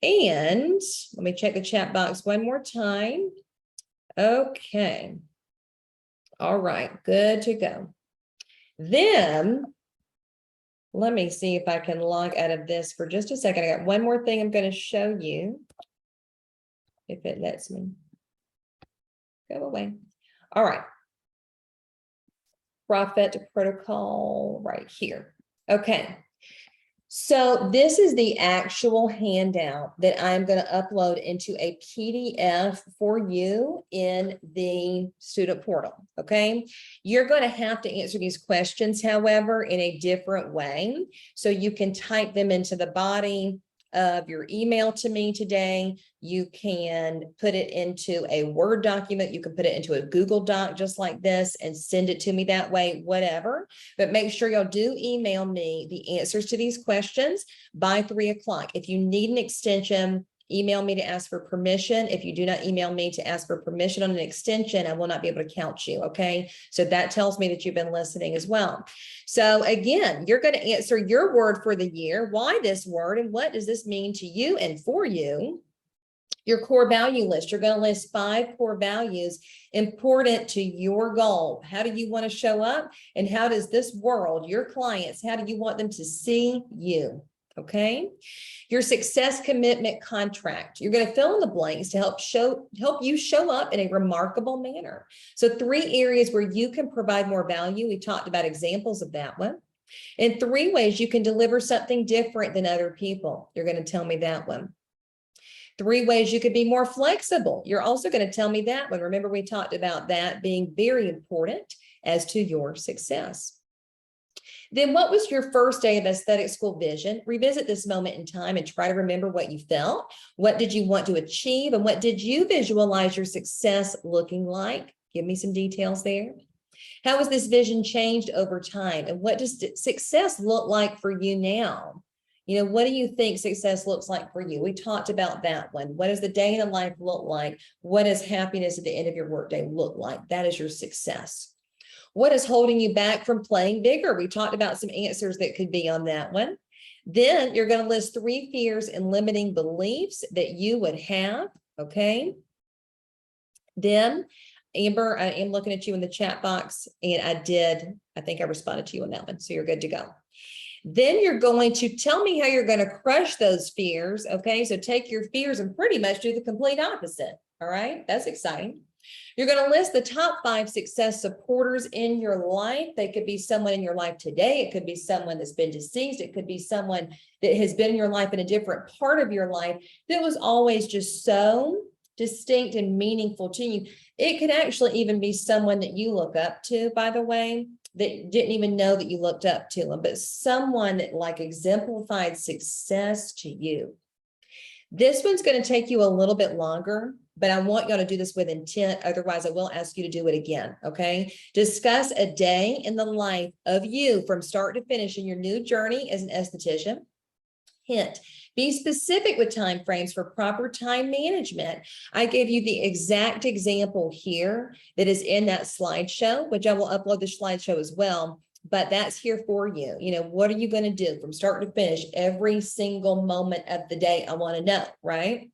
And let me check the chat box one more time. Okay. All right. Good to go. Then Let me see if I can log out of this for just a second. I got one more thing I'm going to show you. If it lets me go away. All right. Profit protocol right here. Okay. So this is the actual handout that I'm going to upload into a PDF for you in the student portal. Okay. You're going to have to answer these questions, however, in a different way. So you can type them into the body of your email to me today. You can put it into a Word document. You can put it into a Google Doc just like this and send it to me that way, whatever. But make sure y'all do email me the answers to these questions by 3 o'clock. If you need an extension, email me to ask for permission. If you do not email me to ask for permission on an extension, I will not be able to count you. Okay. So that tells me that you've been listening as well. So again, you're going to answer your word for the year. Why this word and what does this mean to you and for you? Your core value list. You're going to list 5 core values important to your goal. How do you want to show up? And how does this world, your clients, how do you want them to see you? Okay. Your success commitment contract. You're going to fill in the blanks to help you show up in a remarkable manner. So 3 areas where you can provide more value. We talked about examples of that one. In 3 ways you can deliver something different than other people. You're going to tell me that one. 3 ways you could be more flexible. You're also going to tell me that one. Remember, we talked about that being very important as to your success. Then what was your first day of aesthetic school vision? Revisit this moment in time and try to remember what you felt. What did you want to achieve? And what did you visualize your success looking like? Give me some details there. How has this vision changed over time? And what does success look like for you now? You know, what do you think success looks like for you? We talked about that one. What does the day in a life look like? What does happiness at the end of your workday look like? That is your success. What is holding you back from playing bigger? We talked about some answers that could be on that one. Then you're going to list 3 fears and limiting beliefs that you would have. Okay. Then Amber, I am looking at you in the chat box, and I think I responded to you on that one. So you're good to go. Then you're going to tell me how you're going to crush those fears. Okay. So take your fears and pretty much do the complete opposite. All right. That's exciting. You're going to list the top 5 success supporters in your life. They could be someone in your life today. It could be someone that's been deceased. It could be someone that has been in your life in a different part of your life that was always just so distinct and meaningful to you. It could actually even be someone that you look up to, by the way, that didn't even know that you looked up to them, but someone that like exemplified success to you. This one's going to take you a little bit longer, but I want y'all to do this with intent. Otherwise, I will ask you to do it again. Okay. Discuss a day in the life of you from start to finish in your new journey as an esthetician. Hint, be specific with time frames for proper time management. I gave you the exact example here that is in that slideshow, which I will upload the slideshow as well. But that's here for you. You know, what are you going to do from start to finish every single moment of the day? I want to know, right?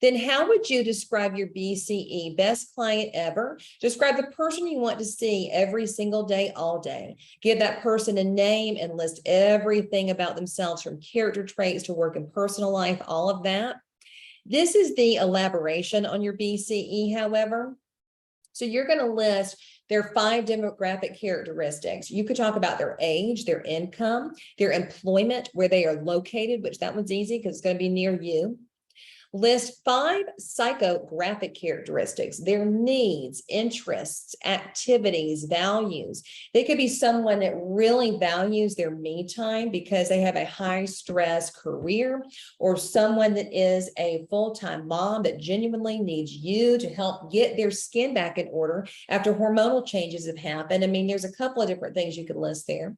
Then how would you describe your BCE, best client ever? Describe the person you want to see every single day, all day. Give that person a name and list everything about themselves, from character traits to work and personal life, all of that. This is the elaboration on your BCE, however. So you're going to list their 5 demographic characteristics. You could talk about their age, their income, their employment, where they are located, which that one's easy because it's going to be near you. List 5 psychographic characteristics, their needs, interests, activities, values. They could be someone that really values their me time because they have a high stress career, or someone that is a full-time mom that genuinely needs you to help get their skin back in order after hormonal changes have happened. I mean, there's a couple of different things you could list there.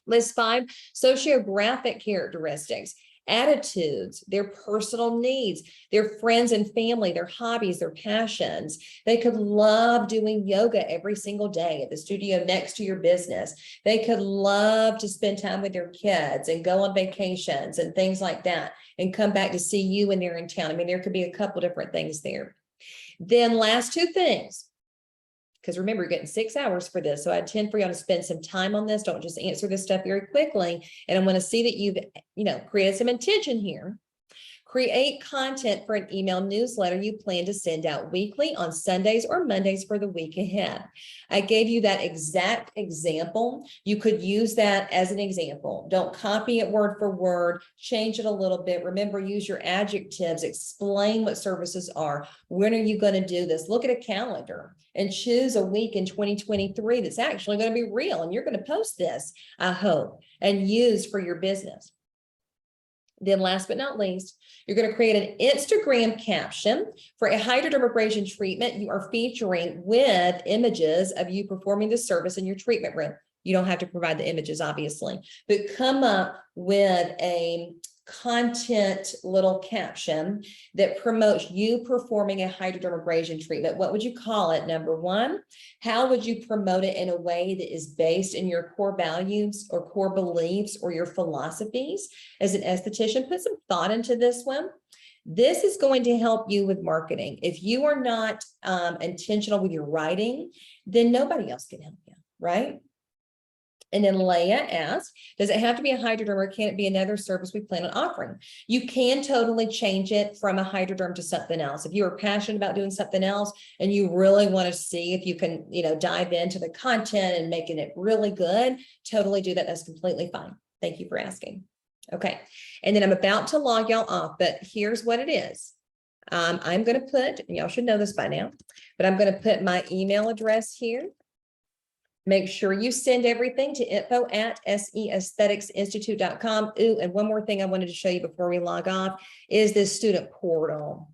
List 5 sociographic characteristics. Attitudes, their personal needs, their friends and family, their hobbies, their passions. They could love doing yoga every single day at the studio next to your business. They could love to spend time with their kids and go on vacations and things like that and come back to see you when they're in town. I mean, there could be a couple different things there. Then last 2 things. because remember, you're getting 6 hours for this. So I intend for y'all to spend some time on this. Don't just answer this stuff very quickly. And I want to see that you've, created some intention here. Create content for an email newsletter you plan to send out weekly on Sundays or Mondays for the week ahead. I gave you that exact example. You could use that as an example. Don't copy it word for word, change it a little bit. Remember, use your adjectives, explain what services are. When are you going to do this? Look at a calendar and choose a week in 2023 that's actually going to be real. And you're going to post this, I hope, and use for your business. Then last but not least, you're going to create an Instagram caption for a hydrodermabrasion treatment you are featuring with images of you performing the service in your treatment room. You don't have to provide the images, obviously, but come up with a content little caption that promotes you performing a hydrodermabrasion treatment. What would you call it? Number one, how would you promote it in a way that is based in your core values or core beliefs or your philosophies as an esthetician? Put some thought into this one. This is going to help you with marketing. If you are not intentional with your writing, then nobody else can help you, right? And then Leah asked, does it have to be a hydroderm or can it be another service we plan on offering? You can totally change it from a hydroderm to something else. If you are passionate about doing something else and you really want to see if you can, dive into the content and making it really good, totally do that. That's completely fine. Thank you for asking. Okay. And then I'm about to log y'all off, but here's what it is. I'm going to put, and y'all should know this by now, but I'm going to put my email address here. Make sure you send everything to info@seaestheticsinstitute.com. Ooh, and one more thing I wanted to show you before we log off is this student portal.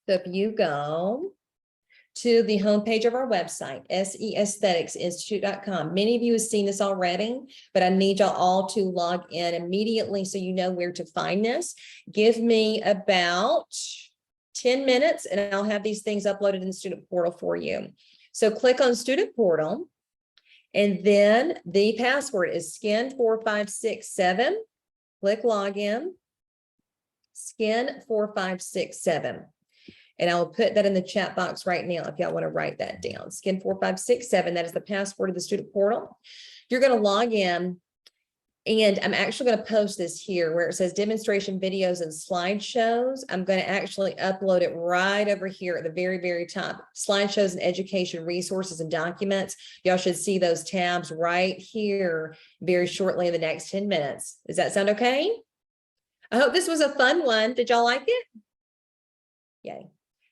So if you go to the homepage of our website, seaestheticsinstitute.com, many of you have seen this already, but I need y'all all to log in immediately so you know where to find this. Give me about 10 minutes and I'll have these things uploaded in the student portal for you. So click on student portal and then the password is skin4567. Click login, skin4567. And I'll put that in the chat box right now if y'all want to write that down. Skin4567, that is the password of the student portal. You're going to log in. And I'm actually going to post this here where it says demonstration videos and slideshows. I'm going to actually upload it right over here at the very, very top. Slideshows and education resources and documents. Y'all should see those tabs right here very shortly in the next 10 minutes. Does that sound okay? I hope this was a fun one. Did y'all like it? Yay.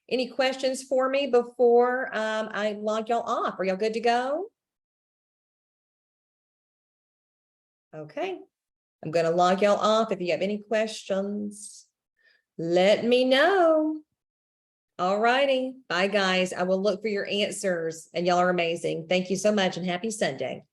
Any questions for me before I log y'all off? Are y'all good to go? Okay, I'm going to log y'all off. If you have any questions, let me know. All righty. Bye, guys. I will look for your answers, and y'all are amazing. Thank you so much, and happy Sunday.